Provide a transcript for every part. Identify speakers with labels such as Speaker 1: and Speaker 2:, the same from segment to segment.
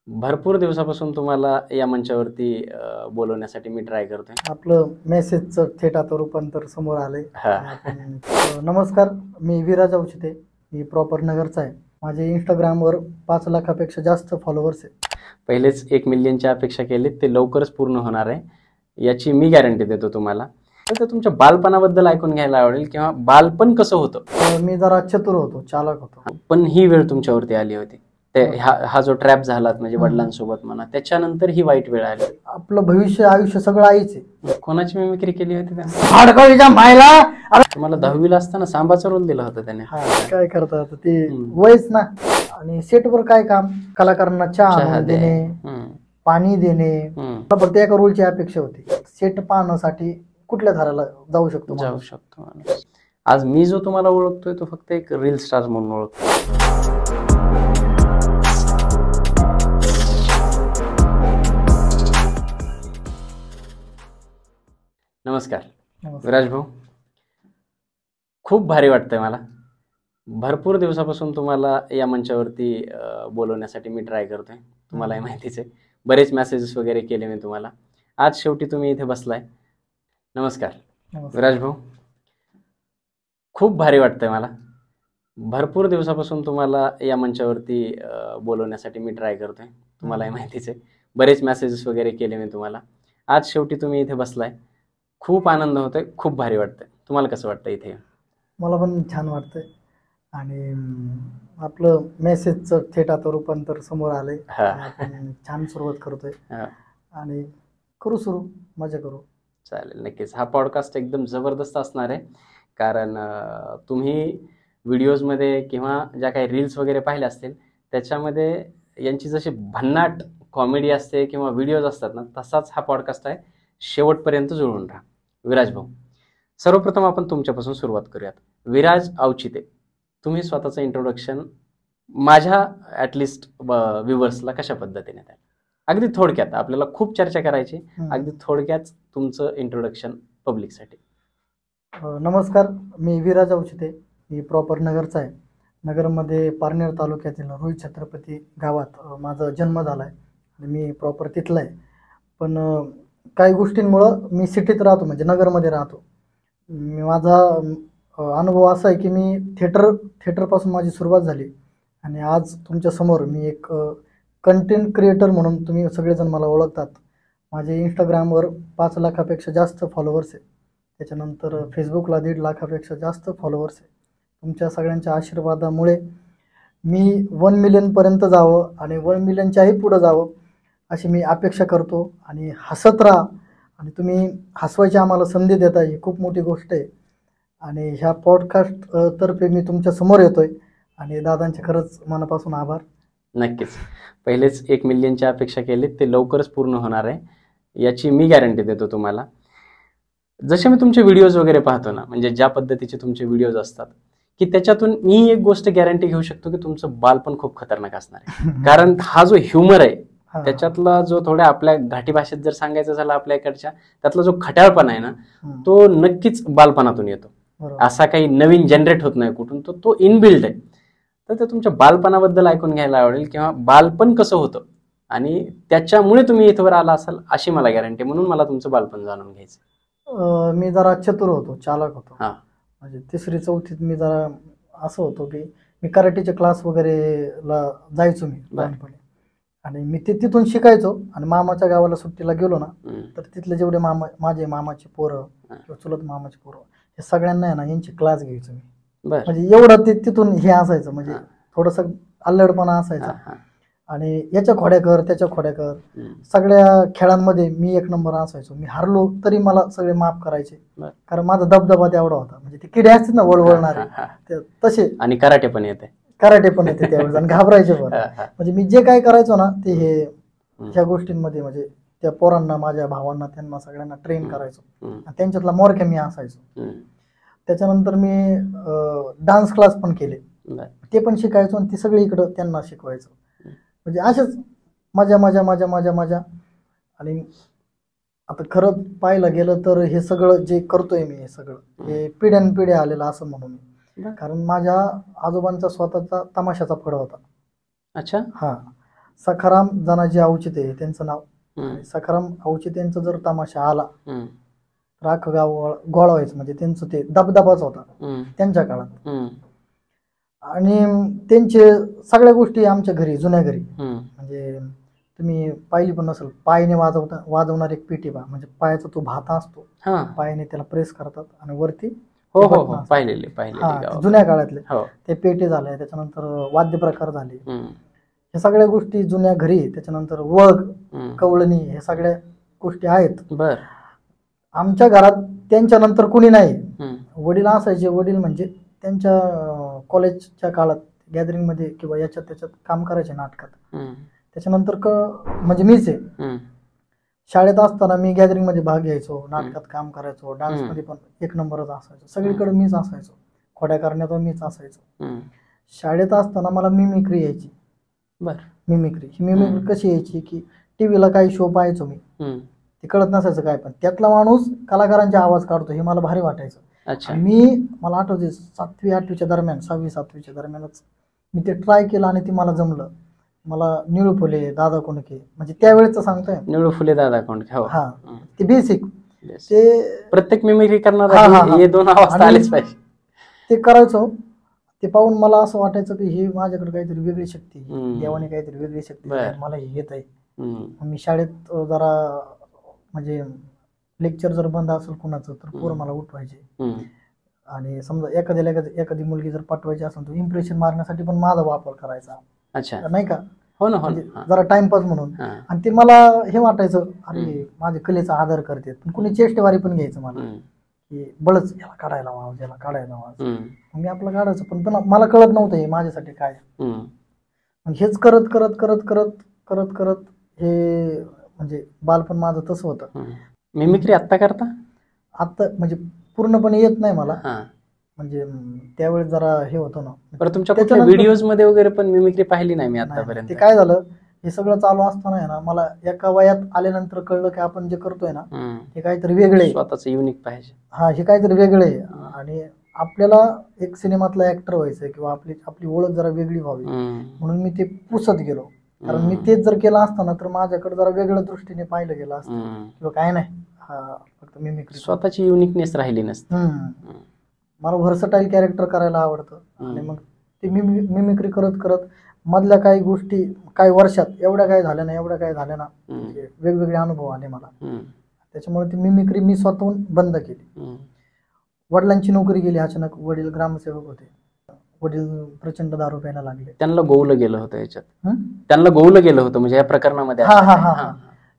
Speaker 1: भरपूर दिवसापासून तुम्हाला या मंचावरती बोलवण्यासाठी मी ट्राय करतोय.
Speaker 2: आपलं मेसेजचं थेट आता रूपांतर समोर आलंय.
Speaker 1: हा.
Speaker 2: नमस्कार, मी विराज औचिते. मी प्रॉपर नगरचा आहे. माझे इंस्टाग्रामवर 5 लाखापेक्षा जास्त फॉलोअर्स आहेत.
Speaker 1: पहिलेच 1 मिलियनची अपेक्षा केली, ते लवकरच पूर्ण होणार आहे याची मी गॅरंटी देतो तुम्हाला. तर तुमच्या बालपणाबद्दल ऐकून घ्यायला आवडेल, किंवा बालपण कसं होतं.
Speaker 2: मी जरा चतुर होतो, चालाक होतो.
Speaker 1: पण ही वेळ तुमच्यावरती आली होती, ते हा जो ट्रॅप झालात म्हणजे वडिलांसोबत म्हणा, त्याच्यानंतर ही वाईट वेळ आली.
Speaker 2: आपलं भविष्य आयुष्य सगळं आईच आहे.
Speaker 1: कोणाची मिमिक्री केली होती त्याने?
Speaker 2: हाडकळीच्या मायला.
Speaker 1: तुम्हाला 10वीला असताना सांबाचा रोल दिला होता त्याने.
Speaker 2: काय करता आता ते वयच ना. आणि सेटवर काय काम, कलाकारांना चहा देणे, पाणी देणे, फक्त एका रोलची अपेक्षा होती. सेट पाहण्यासाठी कुठल्या थराला जाऊ शकतो
Speaker 1: माणूस. आज मी जो तुम्हाला ओळखतोय तो फक्त एक रील स्टार म्हणून ओळखतो. नमस्कार विराज भाऊ, खूप भारी वाटतंय मला. भरपूर दिवसापासून तुम्हाला या मंचावरती बोलवण्यासाठी मी ट्राय करतोय. तुम्हालाही माहितीच आहे, बरेच मेसेजेस वगैरे केले मी तुम्हाला. आज शेवटी तुम्ही इथे बसलाय. नमस्कार विराज भाऊ, खूप भारी वाटतंय मला. भरपूर दिवसापासून तुम्हाला या मंचावरती बोलवण्यासाठी मी ट्राय करतोय. तुम्हालाही माहितीच आहे, बरेच मेसेजेस वगैरे केले मी तुम्हाला. आज शेवटी तुम्ही इथे बसलाय. खूप आनंद होतोय, खूप भारी वाटतंय. तुम्हाला कसं वाटतं इथे?
Speaker 2: मला पण छान वाटतंय. आणि आपलं मेसेजचं थेट आता रूपांतर समोर आलंय. आपण छान सुरुवात करतोय आणि करू सुरू, मजा करू.
Speaker 1: चालेल, नक्कीच. हा पॉडकास्ट एकदम जबरदस्त असणार आहे, कारण तुम्ही व्हिडिओजमध्ये किंवा ज्या काही रील्स वगैरे पाहिल्या असतील त्याच्यामध्ये यांची जशी भन्नाट कॉमेडी असते किंवा व्हिडिओज असतात ना, तसाच हा पॉडकास्ट आहे. शेवटपर्यंत जुळून राहा. विराज भाऊ, सर्वप्रथम आपण तुमच्यापासून सुरुवात करूयात. विराज औचिते, तुम्ही स्वतःचं इंट्रोडक्शन माझ्या ॲटलिस्ट व्ह्युअर्सला कशा पद्धतीने द्याल? अगदी थोडक्यात, आपल्याला खूप चर्चा करायची, अगदी थोडक्यात तुमचं इंट्रोडक्शन पब्लिकसाठी.
Speaker 2: नमस्कार, मी विराज औचिते. मी प्रॉपर नगरचा आहे. नगरमध्ये पारनेर तालुक्यातील रोहित छत्रपती गावात माझा जन्म झाला आहे आणि मी प्रॉपर तिथला आहे. पण काही गोष्टींमुळं मी सिटीत राहतो, म्हणजे नगरमध्ये राहतो. माझा अनुभव असा आहे की मी थिएटरपासून माझी सुरुवात झाली आणि आज तुमच्यासमोर मी एक कंटेंट क्रिएटर म्हणून तुम्ही सगळेजण मला ओळखतात. माझे इंस्टाग्रामवर 5 लाखापेक्षा जास्त फॉलोअर्स आहे. त्याच्यानंतर फेसबुकला 1.5 लाखापेक्षा जास्त फॉलोअर्स आहे. तुमच्या सगळ्यांच्या आशीर्वादामुळे मी 1 मिलियनपर्यंत जावं आणि 1 मिलियनच्याही पुढं जावं अशी मी अपेक्षा करतो. आणि हसत राहा, आणि तुम्ही हसवायची आम्हाला संधी देता, ही खूप मोठी गोष्ट आहे. आणि ह्या पॉडकास्ट तर्फे मी तुमच्या समोर येतोय आणि दादांचे खरंच मनापासून आभार.
Speaker 1: नक्कीच. पहिलेच 1 मिलियनची अपेक्षा केली, ते लवकरच पूर्ण होणार आहे याची मी गॅरंटी देतो तुम्हाला. जसे मी तुमचे व्हिडिओज वगैरे पाहतो ना, म्हणजे ज्या पद्धतीचे तुमचे व्हिडिओज असतात, की त्याच्यातून मी एक गोष्ट गॅरंटी घेऊ शकतो की तुमचं बालपण खूप खतरनाक असणार आहे. कारण हा जो ह्युमर आहे त्याच्यातला जो थोड्या आपल्या घाटी भाषेत जर सांगायचं झालं आपल्या इकडच्या, त्यातला जो खट्याळपणा आहे ना, तो नक्कीच बालपणातून येतो. असा काही नवीन जनरेट होत नाही कुठून, तो इनबिल्ड आहे. तर ते तुमच्या बालपणाबद्दल ऐकून घ्यायला आवडेल, किंवा बालपण कसं होतं आणि त्याच्यामुळे तुम्ही इथवर आला असाल अशी मला गॅरंटी. म्हणून मला तुमचं बालपण जाणून घ्यायचं.
Speaker 2: मी जरा चतुर होतो, चालाक होतो.
Speaker 1: म्हणजे
Speaker 2: 3री 4थीत मी जरा असं होतो की मी कराटेचे क्लास वगैरे जायचो मी लहानपणी. आणि मी तिथून शिकायचो. आणि मामाच्या गावाला सुट्टीला गेलो ना, तर तिथले जेवढे माझे मामाचे पोरं किंवा चुलत मामाचे पोरं, हे सगळ्यांना आहे ना यांचे क्लास घ्यायचो मी. म्हणजे एवढं तिथून हे असायचं, म्हणजे थोडंसं अल्लडपणा असायचा. आणि याच्या खोड्या कर, त्याच्या खोड्या कर, सगळ्या खेळांमध्ये मी 1 नंबर असायचो. मी हारलो तरी मला सगळे माफ करायचे, कारण माझा दबदबा तेवढा होता. म्हणजे ते किडे असतील ना वळवळणारे, तसे.
Speaker 1: आणि कराटे पण येते
Speaker 2: त्यावेळेस, आणि घाबरायचे पण. म्हणजे मी जे काय करायचो ना ते ह्या गोष्टींमध्ये, म्हणजे त्या पोरांना, माझ्या भावांना, त्यांना सगळ्यांना ट्रेन करायचो. त्यांच्यातला मोरख्या मी असायचो. त्याच्यानंतर मी डान्स क्लास पण केले, ते पण शिकायचो आणि ते सगळे इकडं त्यांना शिकवायचो. म्हणजे असेच मजा मजा मजा मजा मजा. आणि आता खरं पाहायला गेलं तर हे सगळं जे करतोय मी, हे सगळं हे पिढ्यानपिढ्या आलेलं असं म्हणू मी. कारण माझ्या आजोबांचा स्वतःचा तमाशाचा फड होता.
Speaker 1: अच्छा.
Speaker 2: हा. सखाराम जनाजी अवचिते हे त्यांचं नाव.
Speaker 1: हम्म.
Speaker 2: सखाराम अवचिते यांचा जर तमाशा आला
Speaker 1: हम्म.
Speaker 2: तर अख्खं गाव गोळा व्हायचं. म्हणजे त्यांचं ते दबदबाच होता
Speaker 1: हम्म.
Speaker 2: त्यांच्या काळात.
Speaker 1: हम्म.
Speaker 2: आणि त्यांचे सगळ्या गोष्टी आमच्या घरी, जुन्या घरी.
Speaker 1: हम्म.
Speaker 2: म्हणजे तुम्ही पाहिली पण नसेल, पायाने वाजवणार एक पेटी बा, म्हणजे पायाचा तो भाता असतो,
Speaker 1: हा.
Speaker 2: पायाने त्याला प्रेस करतात आणि वरती
Speaker 1: हो
Speaker 2: ते
Speaker 1: हो
Speaker 2: बटणं
Speaker 1: हो
Speaker 2: असतात.
Speaker 1: पाहिलेले
Speaker 2: हा,
Speaker 1: गावात.
Speaker 2: जुन्या काळातले
Speaker 1: हो.
Speaker 2: ते पेटी झाले. त्याच्यानंतर वाद्य प्रकार झाले.
Speaker 1: हम्म.
Speaker 2: हे सगळ्या गोष्टी जुन्या घरी. त्याच्यानंतर वग,
Speaker 1: हम्म.
Speaker 2: कवळणी, हे सगळ्या गोष्टी आहेत
Speaker 1: बर.
Speaker 2: आमच्या घरात. त्यांच्या नंतर कुणी नाही.
Speaker 1: हम्म.
Speaker 2: वडील असायचे. वडील म्हणजे त्यांच्या कॉलेजच्या काळात गॅदरिंगमध्ये किंवा याच्यात त्याच्यात काम करायचे नाटकात.
Speaker 1: हम्म.
Speaker 2: त्याच्यानंतर म्हणजे मीच आहे.
Speaker 1: हम्म.
Speaker 2: शाळेत असताना मी गॅदरिंगमध्ये भाग घ्यायचो, नाटकात काम करायचो, डान्समध्ये पण एक नंबरच असायचो, सगळीकडे मीच असायचो, खोड्या करण्यात मीच असायचो.
Speaker 1: हम्म.
Speaker 2: शाळेत असताना मला मिमिक्री यायची.
Speaker 1: बर.
Speaker 2: मिमिक्री ही मिमिक्री कशी यायची की टीव्हीला काही शो पाहायचो मी,
Speaker 1: हम्म.
Speaker 2: ते कळत नसायचं काय, पण त्यातला माणूस कलाकारांचे आवाज काढतो हे मला भारी वाटायचं.
Speaker 1: अच्छा.
Speaker 2: मला आठवते 7वी 8वीच्या दरम्यान, 6वी 7वीच्या दरम्यानच मी ते ट्राय केलं आणि ते मला जमलं. मला निळू फुले, दादा कोंडके, म्हणजे त्यावेळेचं सांगतोय.
Speaker 1: निळू फुले, दादा कोंडके. हो.
Speaker 2: हा, ते बेसिक ते
Speaker 1: प्रत्येक मिमिक्री
Speaker 2: हा, हा,
Speaker 1: करणारा
Speaker 2: हा.
Speaker 1: हे 2 आवाज
Speaker 2: आणि
Speaker 1: आलेच पाहिजे.
Speaker 2: ते करायचो. ते पाहून मला असं वाटायचं की हे माझ्याकडे काहीतरी वेगळी शक्ती आहे.
Speaker 1: हम्म.
Speaker 2: देवाने काहीतरी वेगळी शक्ती
Speaker 1: बर.
Speaker 2: दिली, मला हे येत आहे.
Speaker 1: हम्म.
Speaker 2: मी शाळेत जरा म्हणजे लेक्चर जर बंद असेल कुणाचं तर पोरं मला उठवायचे.
Speaker 1: हम्म.
Speaker 2: आणि समजा एखादी मुलगी जर पाठवायची असेल तर इम्प्रेशन मारण्यासाठी पण माझा वापर करायचा.
Speaker 1: अच्छा.
Speaker 2: नाही का,
Speaker 1: हो ना, हो
Speaker 2: म्हणजे
Speaker 1: ना.
Speaker 2: जरा टाइमपास म्हणून.
Speaker 1: हा.
Speaker 2: आणि ते मला हे वाटायचं, अरे माझ्या कलेचा आदर करते. पण कुणी चेष्टेवारी पण घ्यायचं मला
Speaker 1: हम्म.
Speaker 2: की बळच याला काढायला वाज, याला काढायला वाज.
Speaker 1: हम्म.
Speaker 2: मी आपलं काढायचं, पण मला कळत नव्हतं हे माझ्यासाठी काय.
Speaker 1: हम्म.
Speaker 2: मग हेच करत करत करत करत करत करत हे म्हणजे बालपण माझं तसं होतं.
Speaker 1: हम्म. मिमिक्री आत्ता करता?
Speaker 2: आता म्हणजे पूर्णपणे येत नाही मला,
Speaker 1: हा.
Speaker 2: म्हणजे त्यावेळेस जरा हे होतं ना.
Speaker 1: बरं, तुमच्या कुठल्या
Speaker 2: त्याच्यानंतर-
Speaker 1: व्हिडिओज मध्ये वगैरे पण मिमिक्री पाहिली नाही मी
Speaker 2: नाही,
Speaker 1: आतापर्यंत.
Speaker 2: ते काय झालं, हे सगळं चालू असताना आहे ना, मला एका वयात आल्यानंतर कळलं की आपण जे करतोय ना
Speaker 1: हम्म.
Speaker 2: हे काहीतरी वेगळे आहे.
Speaker 1: स्वतःच युनिक पाहिजे.
Speaker 2: हा, हे काहीतरी वेगळे आहे. आणि आपल्याला एक सिनेमातला ऍक्टर व्हायचंय किंवा आपली ओळख जरा वेगळी व्हावी,
Speaker 1: हम्म.
Speaker 2: म्हणून मी ते पुसत गेलो. कारण मी तेच जर केलं असताना तर माझ्याकडे जरा वेगळ्या दृष्टीने पाहिलं गेलं असतं
Speaker 1: हम्म.
Speaker 2: किंवा काय नाही, हा फक्त मिमिक्री.
Speaker 1: स्वतःची युनिकनेस राहिली नसते.
Speaker 2: मला व्हर्सटाईल कॅरेक्टर करायला आवडतं. आणि मग ते मिमिक्री करत करत मधल्या काही गोष्टी काही वर्षात एवढ्या काय झाल्या ना, म्हणजे वेगवेगळे अनुभव आले मला. त्याच्यामुळे ती मिमिक्री मी स्वतःहून बंद केली. वडिलांची नोकरी गेली अचानक. वडील ग्रामसेवक होते. वडील प्रचंड दारू प्यायला लागले.
Speaker 1: त्यांना गोवलं गेलं होतं याच्यात. त्यांना गोवलं गेलं होतं म्हणजे या प्रकरणामध्ये.
Speaker 2: हा,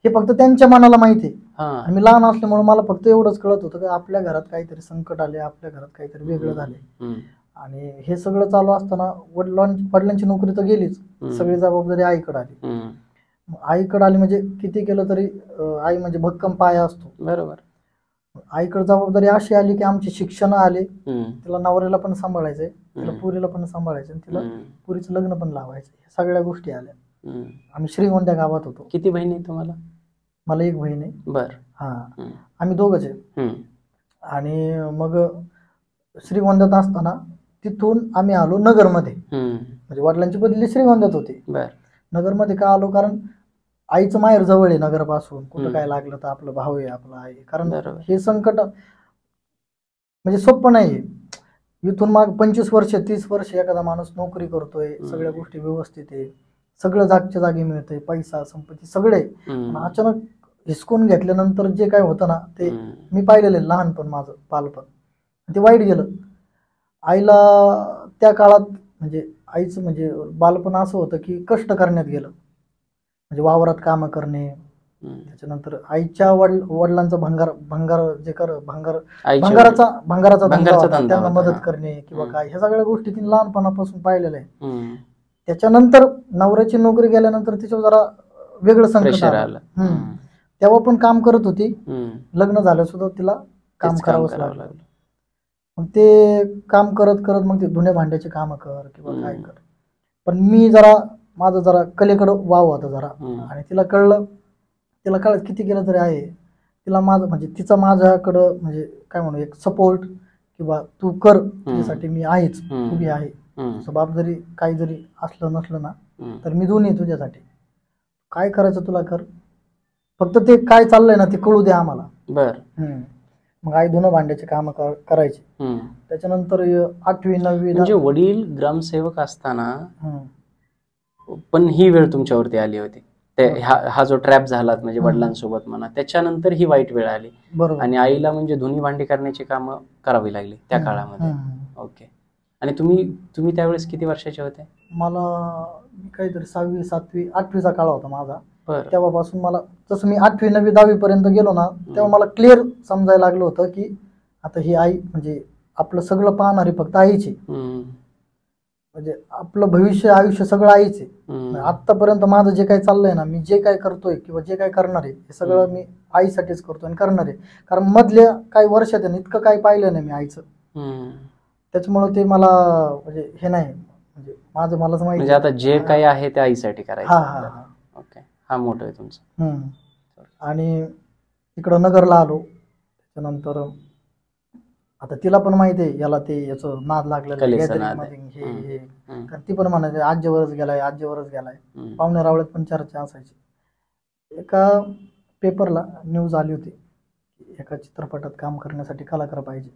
Speaker 2: हे फक्त त्यांच्या मनाला माहिती आहे.
Speaker 1: हा.
Speaker 2: मी लहान असल्यामुळे मला फक्त एवढंच कळत होतं की आपल्या घरात काहीतरी संकट आले, आपल्या घरात काहीतरी वेगळं झाले. आणि हे सगळं चालू असताना वडिलांची नोकरी तर गेलीच, सगळी जबाबदारी आईकडे आली. आईकडे आली म्हणजे किती केलं तरी आई म्हणजे भक्कम पाया असतो.
Speaker 1: बरोबर.
Speaker 2: आईकडे जबाबदारी अशी आली की आमचे शिक्षण आले, तिला नवऱ्याला पण सांभाळायचंय, तिला पुरीला पण सांभाळायचं, तिला पुरीचं लग्न पण लावायचं. सगळ्या गोष्टी आल्या. आम्ही श्रीगोंद्या गावात होतो.
Speaker 1: किती बहिणी तुम्हाला?
Speaker 2: मला एक बहीण आहे.
Speaker 1: बर.
Speaker 2: हा, आम्ही दोघंच आहे. आणि मग श्रीगोंद्यात असताना तिथून आम्ही आलो नगरमध्ये. म्हणजे वडिलांची बदली श्रीगोंद्यात होती. नगरमध्ये का आलो, कारण आईचं माहेर जवळ आहे नगरपासून. कुठं काय लागलं तर आपलं भाऊ आहे, आपला आई. कारण हे संकट म्हणजे सोपं नाही. इथून माग 25 वर्ष 30 वर्ष एखादा माणूस नोकरी करतोय, सगळ्या गोष्टी व्यवस्थित आहे, सगळं जागच्या जागी मिळतंय, पैसा संपत्ती सगळे. अचानक हिसकून घेतल्यानंतर जे काय होतं ना, ते मी पाहिलेलं आहे. लहानपण माझं बालपण ते वाईट गेलं. आईला त्या काळात म्हणजे आईचं म्हणजे बालपण असं होतं की कष्ट करण्यात गेलं. म्हणजे वावरात कामं करणे, त्याच्यानंतर आईच्या वडिलांचा भंगाराचा धंदा होता, त्यांना मदत करणे किंवा काय, ह्या सगळ्या गोष्टी तिने लहानपणापासून पाहिलेल्या आहे. त्याच्यानंतर नवऱ्याची नोकरी गेल्यानंतर तिच्यावर जरा वेगळं संकट आलं. तेव्हा पण काम करत होती, लग्न झालं सुद्धा तिला काम करावंच लागलं. मग ते काम करत करत मग ते धुण्या भांड्याचे काम कर किंवा काय कर. पण मी माझं जरा कलेकडं वाव होता जरा. आणि तिला कळलं किती केलं तरी आहे, तिला माझं म्हणजे तिचा माझ्याकडं म्हणजे काय म्हणू एक सपोर्ट किंवा तू कर, तुझ्यासाठी मी आहेच, उभी आहे. जबाबदारी काही जरी असलं नसलं ना तर मी दोन्ही तुझ्यासाठी. काय करायचं तुला कर, फक्त ते काय चाललंय ना ते कळू दे आम्हाला.
Speaker 1: बर.
Speaker 2: मग आई धुणं भांड्याचे काम करायची. त्याच्यानंतर 8वी 9वी
Speaker 1: म्हणजे वडील ग्रामसेवक असताना पण ही वेळ तुमच्यावरती आली होती. हा जो ट्रॅप झाला म्हणजे वडिलांसोबत म्हणा, त्याच्यानंतर ही वाईट वेळ आली.
Speaker 2: बरोबर.
Speaker 1: आणि आईला म्हणजे धुणी भांडी करण्याची कामं करावी लागली त्या काळामध्ये. ओके. आणि तुम्ही त्यावेळेस किती वर्षाचे होते?
Speaker 2: मला काहीतरी 6वी 7वी 8वीचा काळ होता माझा.
Speaker 1: बरं.
Speaker 2: तेव्हापासून मला जसं मी 8वी 9वी 10वी पर्यंत गेलो ना, तेव्हा मला क्लिअर समजायला लागलं होतं की आता ही आई म्हणजे आपलं सगळं पाहणारी फक्त आईची, म्हणजे आपलं भविष्य आयुष्य सगळं आईचे. आतापर्यंत माझं जे काही चाललंय ना, मी जे काही करतोय किंवा जे काही करणार आहे हे सगळं मी आईसाठीच करतोय आणि करणार आहे. कारण मधल्या काही वर्षात इतकं काही पाहिलं नाही मी आईचं. त्याच्यामुळे ते मला म्हणजे हे नाही, म्हणजे माझं मलाच माहिती.
Speaker 1: म्हणजे आता जे काही आहे ते आईसाठी करायचं. ओके. हा मोठं आहे तुमचं.
Speaker 2: आणि इकडं नगरला आलो. त्याच्यानंतर आता तिला पण माहिती आहे याला ते याचं नाद लागलेलं हे, कारण ती पण म्हणायची आज्यावरच गेलाय. पाहुणे रावळ्यात पण चर्चा असायची. एका पेपरला न्यूज आली होती, एका चित्रपटात काम करण्यासाठी कलाकार पाहिजे.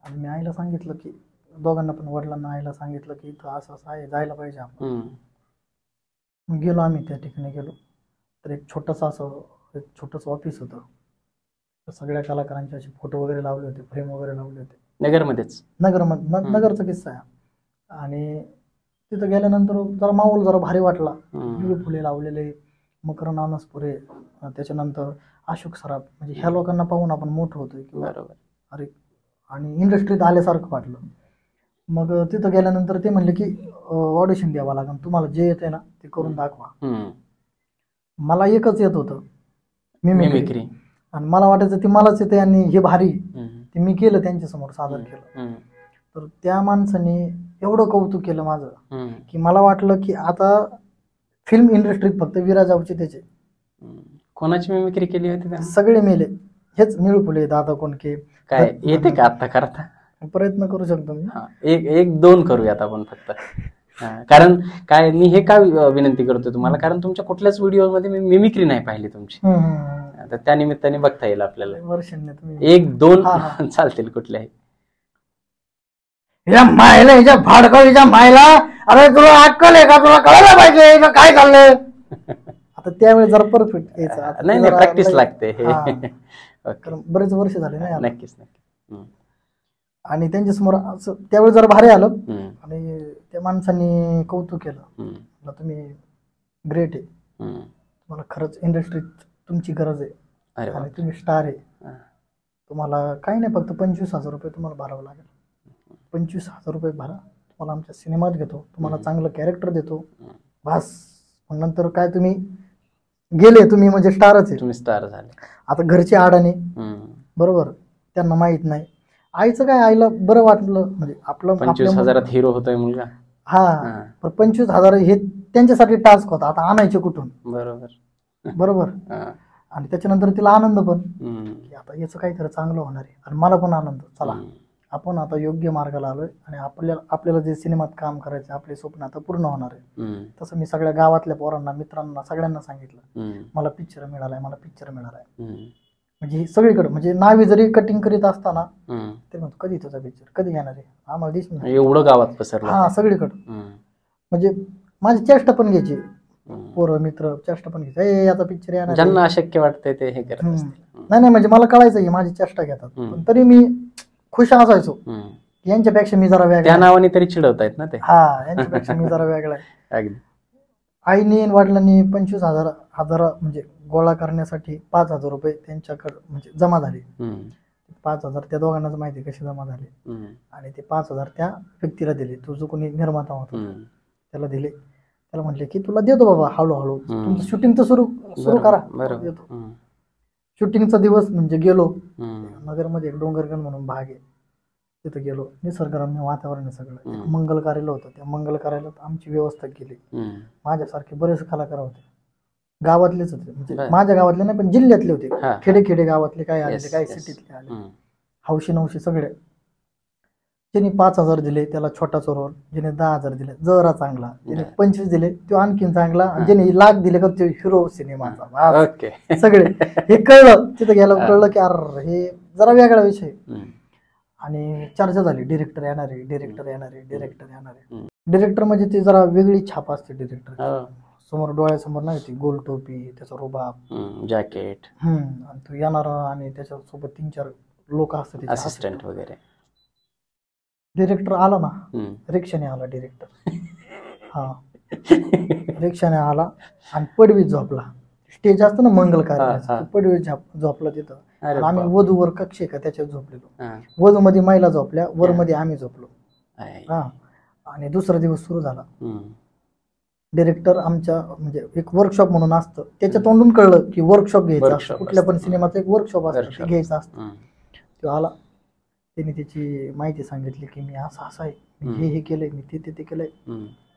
Speaker 2: आणि मी आईला सांगितलं की, दोघांना पण वडिलांना आईला सांगितलं की इथं असं आहे, जायला पाहिजे आपण. मग गेलो आम्ही, त्या ठिकाणी गेलो. तर एक छोटंसं ऑफिस होतं. सगळ्या कलाकारांचे असे फोटो वगैरे लावले होते, फ्रेम वगैरे लावले होते.
Speaker 1: नगरमध्येच?
Speaker 2: नगरचा किस्सा आहे. आणि तिथं गेल्यानंतर जरा माहोल जरा भारी वाटला. विवे फुले लावलेले, मकरंद अनासपुरे, त्याच्यानंतर अशोक सराफ, म्हणजे ह्या लोकांना पाहून आपण मोठं होतोय.
Speaker 1: बरोबर.
Speaker 2: अरे, आणि इंडस्ट्रीत आल्यासारखं वाटलं. मग तिथं गेल्यानंतर ते म्हणले की ऑडिशन द्यावं लागेल, तुम्हाला जे येते ना ते करून दाखवा. मला एकच येत होतं, मिमिक्री. आणि मला वाटायचं ती मलाच येते आणि हे भारी. ते मी केलं, त्यांच्यासमोर सादर केलं. तर त्या माणसाने एवढं कौतुक केलं माझं की मला वाटलं की आता फिल्म इंडस्ट्रीत फक्त विराज अवचितेचे.
Speaker 1: कोणाची मिमिक्री केली होती?
Speaker 2: सगळे मेले. हेच निळू फुले, दादा कोंडके.
Speaker 1: काय येते का आता करता?
Speaker 2: प्रयत्न करू शकतो मी.
Speaker 1: एक दोन करूयात आपण फक्त. कारण काय मी हे का विनंती करतो तुम्हाला, कारण तुमच्या कुठल्याच व्हिडिओ मध्ये मी मिमिक्री नाही पाहिली तुमची. तर त्या निमित्ताने बघता येईल आपल्याला. एक दोन चालतील कुठल्याही.
Speaker 2: मायला हिच्या भाडकळीच्या मायला, अरे तुला अक्कल आहे का, तुला कळायला पाहिजे काय चाललंय. आता त्यावेळेस जरा परफेक्ट यायचं.
Speaker 1: नाही प्रॅक्टिस लागते.
Speaker 2: बरेच वर्ष झाले ना.
Speaker 1: नक्कीच.
Speaker 2: आणि त्यांच्यासमोर असं त्यावेळेस जरा भारी आलं. आणि त्या माणसांनी कौतुक केलं, तुम्ही ग्रेट आहे, तुम्हाला खरंच इंडस्ट्रीत तुमची गरज आहे आणि तुम्ही स्टार आहे. तुम्हाला काही नाही, फक्त 25,000 रुपये तुम्हाला भरावं लागेल. 25,000 रुपये भरा, तुम्हाला आमच्या सिनेमात घेतो, तुम्हाला चांगलं कॅरेक्टर देतो, बस. नंतर काय तुम्ही गेले, तुम्ही म्हणजे स्टारच आहे,
Speaker 1: तुम्ही स्टार झाले.
Speaker 2: आता घरची अडाणी, बरोबर, त्यांना माहित नाही. आईचं काय, आईला बरं वाटलं, म्हणजे आपलं
Speaker 1: 25,000 हिरो होतोय मुलगा.
Speaker 2: पण 25,000 हे त्यांच्यासाठी टास्क होता. आता आणायचे कुठून? बरोबर. आणि त्याच्यानंतर तिला आनंद पण की आता याचं काहीतरी चांगलं होणार आहे. आणि मला पण आनंद, चला आपण आता योग्य मार्गाला आलोय आणि आपल्याला जे सिनेमात काम करायचं, आपले स्वप्न आता पूर्ण होणार आहे. तसं मी सगळ्या गावातल्या पोरांना, मित्रांना, सगळ्यांना सांगितलं, मला पिक्चर मिळालाय. म्हणजे सगळीकडे, म्हणजे नावी जरी कटिंग करीत असताना ते म्हणतो, कधी तुझा पिक्चर, कधी येणार आहे, आम्हाला दिसत नाही.
Speaker 1: एवढं गावात पसरलं. सगळीकडे.
Speaker 2: म्हणजे माझी चेष्टा पण घ्यायची, पोरं मित्र चेष्टा पण घ्यायची, याचा पिक्चर येणार.
Speaker 1: ज्यांना अशक्य वाटतंय ते हे करत
Speaker 2: नाही, म्हणजे मला कळायचं की माझी चेष्टा घेतात, पण तरी मी खुश असायचो. यांच्यापेक्षा मी जरा वेगळा,
Speaker 1: त्या नावाने तरी चिडवतायत ना ते.
Speaker 2: यांच्यापेक्षा मी जरा वेगळा आहे. आईनी वडिलांनी 25,000 म्हणजे गोळा करण्यासाठी 5,000 रुपये त्यांच्याकडे म्हणजे जमा झाले. 5,000 त्या दोघांनाच माहिती कसे जमा झाले. आणि ते 5,000 त्या व्यक्तीला दिले, तो जो कोणी निर्माता होता त्याला दिले. त्याला म्हटले की तुला देतो बाबा, हळूहळू तुमचं शूटिंग तर सुरू करा, देतो. शूटिंगचा दिवस म्हणजे गेलो नगरमध्ये, एक डोंगरगण म्हणून भाग आहे, तिथं गेलो. निसर्गरम्य वातावरण सगळं. मंगल कार्यालय होतं, त्या मंगल कार्यालयात आमची व्यवस्था केली. माझ्यासारखे बरेच कलाकार होते, गावातलेच होते, म्हणजे माझ्या गावातले नाही पण जिल्ह्यातले होते, खेडे गावातले काय आले, काय सिटीतले आले, हौशी नवशी सगळे. ज्याने 5,000 दिले त्याला छोटाचा रोल, ज्याने 10,000 दिले जरा चांगला, ज्याने 25 दिले तो आणखीन चांगला, आणि ज्याने लाख दिले का तो हिरो सिनेमाचा.
Speaker 1: ओके.
Speaker 2: सगळे हे कळलं, तिथे गेलं कळलं की अरे हे जरा वेगळा विषय. आणि चर्चा झाली, डिरेक्टर येणार आहे, डिरेक्टर येणार आहे, डिरेक्टर येणार आहे. डिरेक्टर म्हणजे ती जरा वेगळी छाप असते डिरेक्टर समोर, डोळ्यासमोर नाही ती गोल टोपी, त्याचा रुबाब,
Speaker 1: जॅकेट,
Speaker 2: आणि तो येणार आणि त्याच्यासोबत 3-4 लोक असतात
Speaker 1: असिस्टंट वगैरे.
Speaker 2: डिरेक्टर आला ना, रिक्षाने आला डिरेक्टर. हा रिक्षाने आला आणि पडवीत झोपला. स्टेज असतं ना मंगल कार्य, पडवीत झोपला तिथं. आणि आम्ही वधूवर कक्षे का त्याच्यात झोपलेलो. वधू मध्ये महिला झोपल्या, वर मध्ये आम्ही झोपलो. हा आणि दुसरा दिवस सुरू झाला. डिरेक्टर आमच्या म्हणजे एक वर्कशॉप म्हणून असतं, त्याच्या तोंडून कळलं की वर्कशॉप घ्यायचं असतं. कुठल्या पण सिनेमाचं एक वर्कशॉप असतं, ते घ्यायचं असतं. तो आला, त्याने त्याची माहिती सांगितली की मी असं आहे, मी हे केलंय, मी ते केलंय.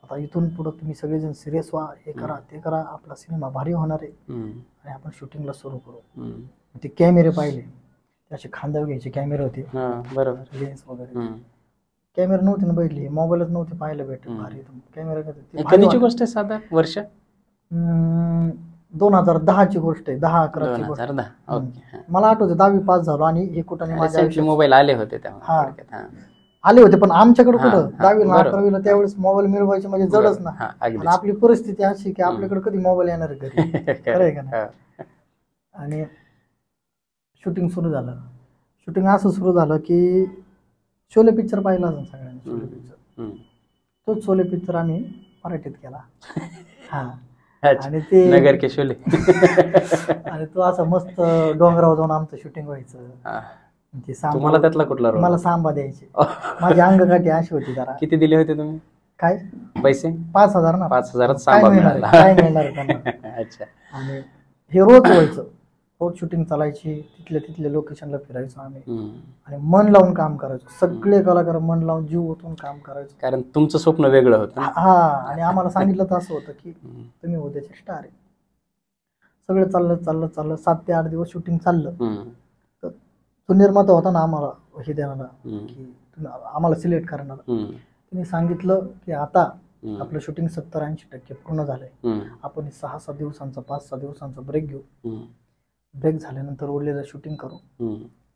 Speaker 2: आता इथून पुढे तुम्ही सगळेजण सिरियस व्हा, हे करा ते करा, आपला सिनेमा भारी होणार आहे आणि आपण शूटिंगला सुरू करू. ते कॅमेरे पाहिले, असे खांद्यावर घ्यायचे कॅमेरे होते,
Speaker 1: बरोबर,
Speaker 2: लेन्स वगैरे. कॅमेरा नव्हते ना बैठले, मोबाईलच नव्हते पाहायला भेटत. भारी कॅमेरा.
Speaker 1: कधीची गोष्ट आहे? साधा वर्ष
Speaker 2: 2010 ची गोष्ट आहे, 10-11 ची गोष्ट. मला आठवते 10वी पास झालो आणि हे कुठं माझ्या
Speaker 1: मोबाईल आले होते
Speaker 2: आले होते, पण आमच्याकडे कुठं 10वीला 11वीला त्यावेळेस मोबाईल मिळवायचे म्हणजे जडच ना. आणि आपली परिस्थिती अशी की आपल्याकडे कधी मोबाईल येणार घरी, खरंय का नाही. आणि शूटिंग सुरू झालं. शूटिंग असं सुरू झालं की शोले पिक्चर पाहिला असेल सगळ्यांनी. शोले पिक्चर, तोच शोले पिक्चर आम्ही मराठीत केला. हा आणि ते
Speaker 1: नगर के शोले.
Speaker 2: आणि तो असं मस्त डोंगरावर जाऊन आमचं शूटिंग व्हायचं.
Speaker 1: तुम्हाला त्यातला कुठला रोल?
Speaker 2: मला सांबा द्यायचे. माझी अंगकाठी अशी होती जरा.
Speaker 1: किती दिले होते तुम्ही
Speaker 2: काय
Speaker 1: पैसे?
Speaker 2: 5,000 ना.
Speaker 1: 5,000 सांबा मिळाला.
Speaker 2: काय मिळणार त्यांना.
Speaker 1: अच्छा.
Speaker 2: आणि हे रोज व्हायचं, रोज शूटिंग चालायची, तिथल्या लोकेशनला फिरायचो आम्ही आणि मन लावून काम करायचो. सगळे कलाकार मन लावून जीव ओतून काम करायचो,
Speaker 1: कारण तुमचं स्वप्न वेगळं होतं.
Speaker 2: हा आणि आम्हाला सांगितलं तर असं होतं की तुम्ही उद्याचे स्टार आहे. सगळं चाललं 7 ते 8 दिवस शूटिंग चाललं. तो निर्माता होता ना आम्हाला हे देणारा, की आम्हाला सिलेक्ट करणारा, त्यांनी सांगितलं की आता आपलं शूटिंग 70-80% पूर्ण झालंय. आपण 6-7 दिवसांचा 5-6 दिवसांचा ब्रेक घेऊ. ब्रेक झाल्यानंतर उरलेलं शूटिंग करू,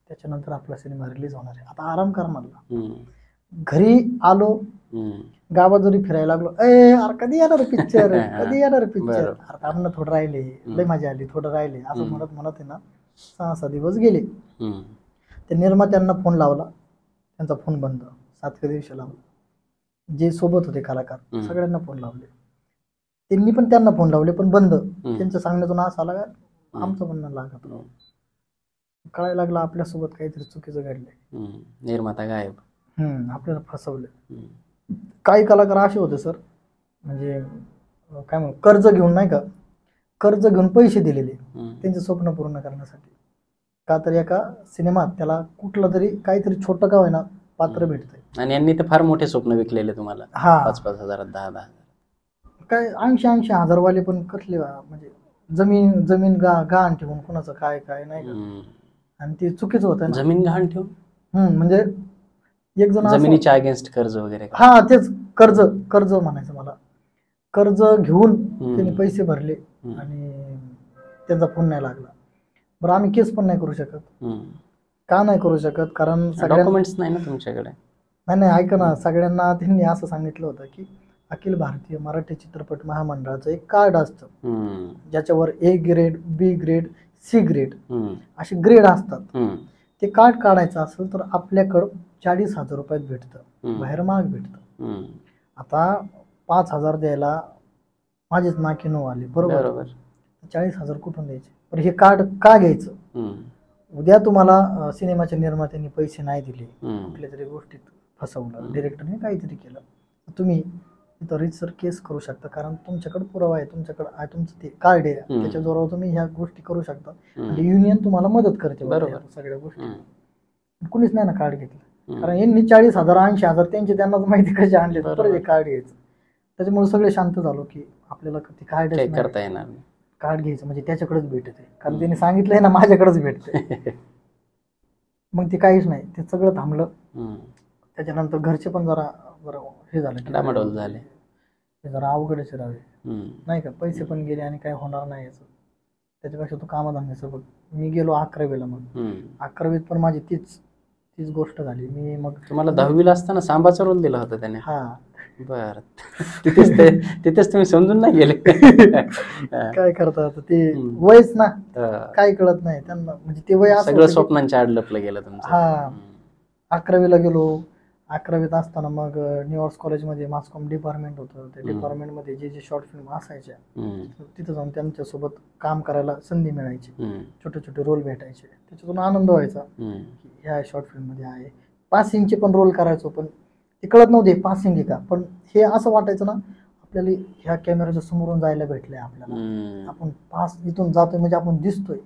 Speaker 2: त्याच्यानंतर आपला सिनेमा रिलीज होणार आहे. आता आराम कर म्हणला. घरी आलो, गावात जरी फिरायला लागलो, अरे कधी येणार पिक्चर, कधी येणार पिक्चर, अरे थोडं राहिले, लय मजा आली, थोडं राहिले, असं म्हणत आहे ना 6-6 दिवस गेले. त्या निर्मात्यांना फोन लावला, त्यांचा फोन बंद. 7व्या दिवशी लावला. जे सोबत होते कलाकार सगळ्यांना फोन लावले, त्यांनी पण त्यांना फोन लावले पण बंद. त्यांच्या सांगण्यातून असं आला का आमचं म्हणणं लागत. कळायला लागलं आपल्यासोबत काहीतरी चुकीचं घडलंय,
Speaker 1: निर्माता गायब,
Speaker 2: आपल्याला फसवलं. काही कलाकार असे होते सर, म्हणजे काय म्हणू, कर्ज घेऊन नाही का, कर्ज घेऊन पैसे दिलेले त्यांचे स्वप्न पूर्ण करण्यासाठी. का तर एका सिनेमात त्याला कुठलं तरी काहीतरी छोटं का होईना पात्र भेटतंय.
Speaker 1: आणि यांनी तर फार मोठे स्वप्न विकलेले तुम्हाला. 5-5 हजारात, 10-10
Speaker 2: काय 80-80 हजारवाले पण कसले, म्हणजे जमीन गहाण ठेवून कुणाचं काय नाही का. आणि ते चुकीचं होतं. जमीन
Speaker 1: गहाण ठेवून
Speaker 2: म्हणजे एक जण
Speaker 1: जमिनीच्या अगेन्स्ट कर्ज वगैरे.
Speaker 2: हा तेच कर्ज म्हणायचं मला. कर्ज घेऊन त्यांनी पैसे भरले आणि त्यांचा फोन नाही लागला. बरं आम्ही केस पण नाही करू शकत. का नाही करू शकत? कारण
Speaker 1: डॉक्युमेंट्स नाही ना तुमच्याकडे.
Speaker 2: नाही ऐका ना, सगळ्यांना त्यांनी असं सांगितलं होतं की अखिल भारतीय मराठी चित्रपट महामंडळाचं एक कार्ड असतं ज्याच्यावर A grade, B grade, C grade असे ग्रेड असतात. ते कार्ड काढायचं असेल तर आपल्याकडं 40,000 रुपयात भेटतं, बाहेर महाग भेटतं. आता 5,000 द्यायला माझेच नाकी नऊ आले, बरोबर. 40,000 कुठून द्यायचे? पण हे कार्ड का घ्यायचं? उद्या तुम्हाला सिनेमाच्या निर्मात्यांनी पैसे नाही दिले, कुठल्या तरी गोष्टीत फसवलं, डिरेक्टरने काहीतरी केलं, तुम्ही तिथं रितसर केस करू शकता. कारण तुमच्याकडे पुरावा आहे, तुमच्याकडे तुमचं ते कार्ड आहे, त्याच्या जोरावर तुम्ही ह्या गोष्टी करू शकता. आणि युनियन तुम्हाला मदत करते सगळ्या गोष्टी. कुणीच नाही ना कार्ड घेतलं, कारण यांनी 40,000 80,000 त्यांनाच माहिती कसे आणले, परत कार्ड घ्यायचं. त्याच्यामुळे सगळे शांत झालो की आपल्याला ते कार्ड
Speaker 1: करता येणार,
Speaker 2: कार्ड घ्यायचं म्हणजे त्याच्याकडेच भेटते, कारण त्यांनी सांगितलंय ना माझ्याकडेच भेटते. मग ते काहीच नाही, ते सगळं थांबलं. त्याच्यानंतर घरचे पण जरा हे झालं की
Speaker 1: डामाडोल झाले.
Speaker 2: हे जरा अवघडच राहावे
Speaker 1: हम्म.
Speaker 2: नाही का, पैसे पण गेले आणि काय होणार नाही याचं, त्याच्यापेक्षा तू कामधंद्याचं बघ. मी गेलो 11वीला, मग 11वीत पण माझी तीच गोष्ट झाली. मी मग
Speaker 1: तुम्हाला 10वीला असताना सांबाचा रोल दिला होता त्याने.
Speaker 2: हा
Speaker 1: बर. तिथेच तुम्ही समजून नाही गेले.
Speaker 2: काय करता आता, ते वयच ना, काय कळत नाही त्यांना, म्हणजे ते वय
Speaker 1: सगळं स्वप्नांच्या आड लपलं गेलं तुमचं.
Speaker 2: हा 11वीला गेलो. 11वीत असताना मग न्यूयॉर्क कॉलेजमध्ये मास-कॉम डिपार्टमेंट होतं. त्या डिपार्टमेंटमध्ये जे शॉर्ट फिल्म असायच्या तिथं जाऊन त्यांच्यासोबत काम करायला संधी मिळायची, छोटे छोटे रोल भेटायचे, त्याच्यातून आनंद व्हायचा की ह्या शॉर्ट फिल्ममध्ये आहे. पासिंगचे पण रोल करायचो, पण ते कळत नव्हते पासिंग आहे का, पण हे असं वाटायचं ना आपल्याला ह्या कॅमेऱ्याच्या समोरून जायला भेटलंय, आपल्याला आपण पास इथून जातोय म्हणजे आपण दिसतोय,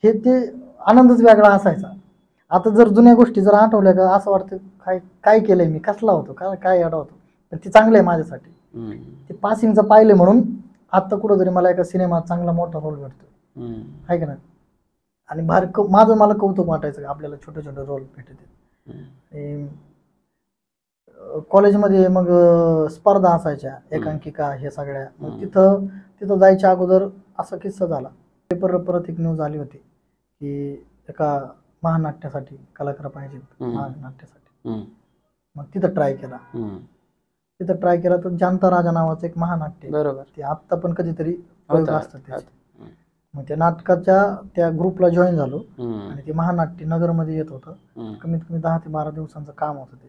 Speaker 2: हे ते आनंदच वेगळा असायचा. आता जर जुन्या गोष्टी जर आठवल्या का असं वाटतं काय काय केलंय मी, कसला होतो, काय अडा होतो, तर ते चांगलं आहे माझ्यासाठी. ते पासिंगचं पाहिलं म्हणून आता कुठंतरी मला एका सिनेमात चांगला मोठा रोल भेटतो, आहे का नाही. आणि माझं मला कौतुक वाटायचं आपल्याला छोटे छोटे रोल भेटते. कॉलेजमध्ये मग स्पर्धा असायच्या, एकांकिका, हे सगळ्या. मग तिथं जायच्या अगोदर असा किस्सा झाला. पेपर परत एक न्यूज आली होती की एका महानाट्यासाठी कलाकार पाहिजेत, महानाट्यासाठी. मग तिथं ट्राय केला तर जानता राजा नावाचं एक महानाट्य,
Speaker 1: बरोबर, ते
Speaker 2: आत्ता पण कधीतरी असतात. मग त्या नाटकाच्या त्या ग्रुपला जॉईन झालो आणि ते महानाट्य नगरमध्ये येत होतं. कमीत कमी 10 ते 12 दिवसांचं काम होतं ते.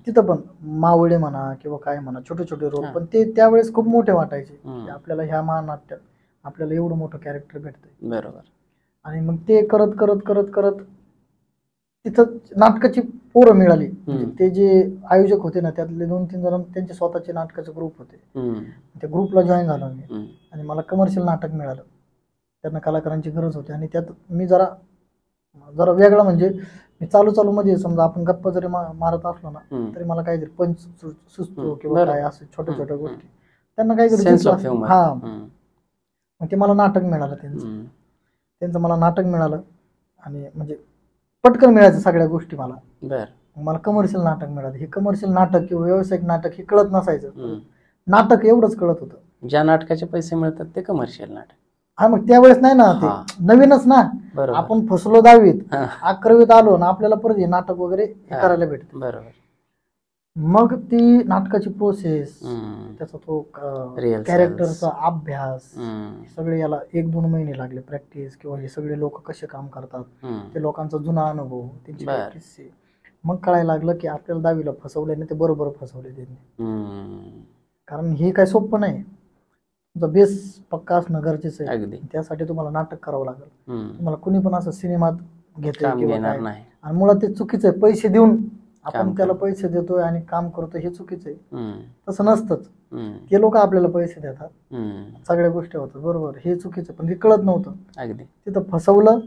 Speaker 2: तिथं पण मावळे म्हणा किंवा काय म्हणा, छोटे छोटे रोल, पण ते त्यावेळेस खूप मोठे वाटायचे की आपल्याला ह्या महानाट्यात आपल्याला एवढं मोठं कॅरेक्टर भेटतंय.
Speaker 1: बरोबर.
Speaker 2: आणि मग ते करत करत करत करत तिथं नाटकाची पोरं मिळाली. ते जे आयोजक होते ना, त्यातले 2-3 जण त्यांचे स्वतःचे नाटकाचे ग्रुप होते. त्या ग्रुपला जॉईन झालो मी आणि मला कमर्शियल नाटक मिळालं. त्यांना कलाकारांची गरज होती आणि त्यात मी जरा वेगळा, म्हणजे मी चालू मध्ये समजा आपण गप्पा जरी मारत असलो ना तरी मला काहीतरी पंच सुचतो किंवा काय असं छोट्या छोट्या गोष्टी त्यांना काहीतरी. हा, मग ते मला नाटक मिळालं, त्यांचं मला नाटक मिळालं आणि म्हणजे पटकन मिळायचं सगळ्या गोष्टी मला. मला कमर्शियल नाटक मिळालं. हे कमर्शियल नाटक किंवा व्यावसायिक नाटक हे कळत नसायचं. नाटक एवढंच कळत होतं.
Speaker 1: ज्या नाटकाचे पैसे मिळतात ते कमर्शियल नाटक.
Speaker 2: हा, मग त्यावेळेस नाही ना, ते नवीनच ना, आपण फसलो 10वीत, 11वीत आलो ना आपल्याला परत हे नाटक वगैरे करायला भेटतं.
Speaker 1: बरोबर.
Speaker 2: मग ती नाटकाची प्रोसेस, त्याचा तो कॅरेक्टरचा अभ्यास, सगळे याला 1-2 महिने लागले प्रॅक्टिस, किंवा हे सगळे लोक कसे काम करतात, ते लोकांचा जुना अनुभव, त्यांचे किस्से. मग कळायला लागलं की आपल्याला 10वीला फसवल्याने ते बरोबर फसवले त्यांनी, कारण हे काय सोपं नाही. तुमचा बेस पक्का असणं गरजेचं आहे. त्यासाठी तुम्हाला नाटक करावं लागेल. तुम्हाला कुणी पण असं सिनेमात घेतोय किंवा काय, आणि मुळात ते चुकीचं आहे. पैसे देऊन आपण त्याला पैसे देतोय आणि काम करतोय, हे चुकीचं आहे. तसं नसतंच. ते लोक आपल्याला पैसे देतात, सगळ्या गोष्टी होतात, बरोबर, हे चुकीचं, पण हे कळत नव्हतं. तिथं फसवलं.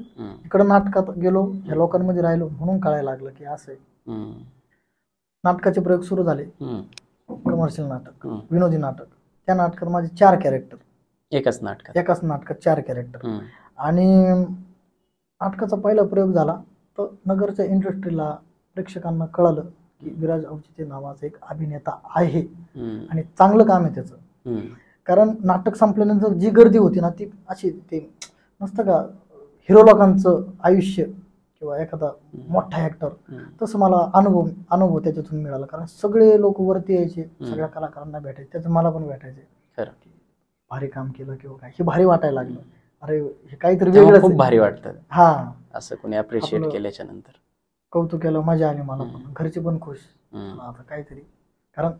Speaker 2: इकडं नाटकात गेलो, ह्या लोकांमध्ये राहिलो, म्हणून कळायला लागलं की असं आहे. नाटकाचे प्रयोग सुरू झाले. कमर्शियल नाटक, विनोदी नाटक. त्या नाटकात माझे 4 कॅरेक्टर, एकाच नाटकात 4 कॅरेक्टर. आणि नाटकाचा पहिला प्रयोग झाला तर नगरच्या इंडस्ट्रीला, प्रेक्षकांना कळालं की विराज अवचिते नावाचा एक अभिनेता आहे आणि चांगलं काम आहे त्याचं. कारण नाटक संपल्यानंतर जी गर्दी होती ना, ती अशी, ते नसतं का हिरो लोकांचं आयुष्य किंवा एखादा मोठा ऍक्टर, तसं मला अनुभव त्याच्यातून मिळाला. कारण सगळे लोक वरती यायचे, सगळ्या कलाकारांना भेटायचे, त्याचं मला पण भेटायचे. भारी काम केलं किंवा काय, हे भारी वाटायला लागलं. अरे हे काहीतरी वेगळं, खूप
Speaker 1: भारी वाटतं.
Speaker 2: हा,
Speaker 1: असं कोणी अप्रिशिएट केल्याच्या नंतर
Speaker 2: कौतुक केलं, मजा आली मला पण, घरचे पण खुश. आता काहीतरी, कारण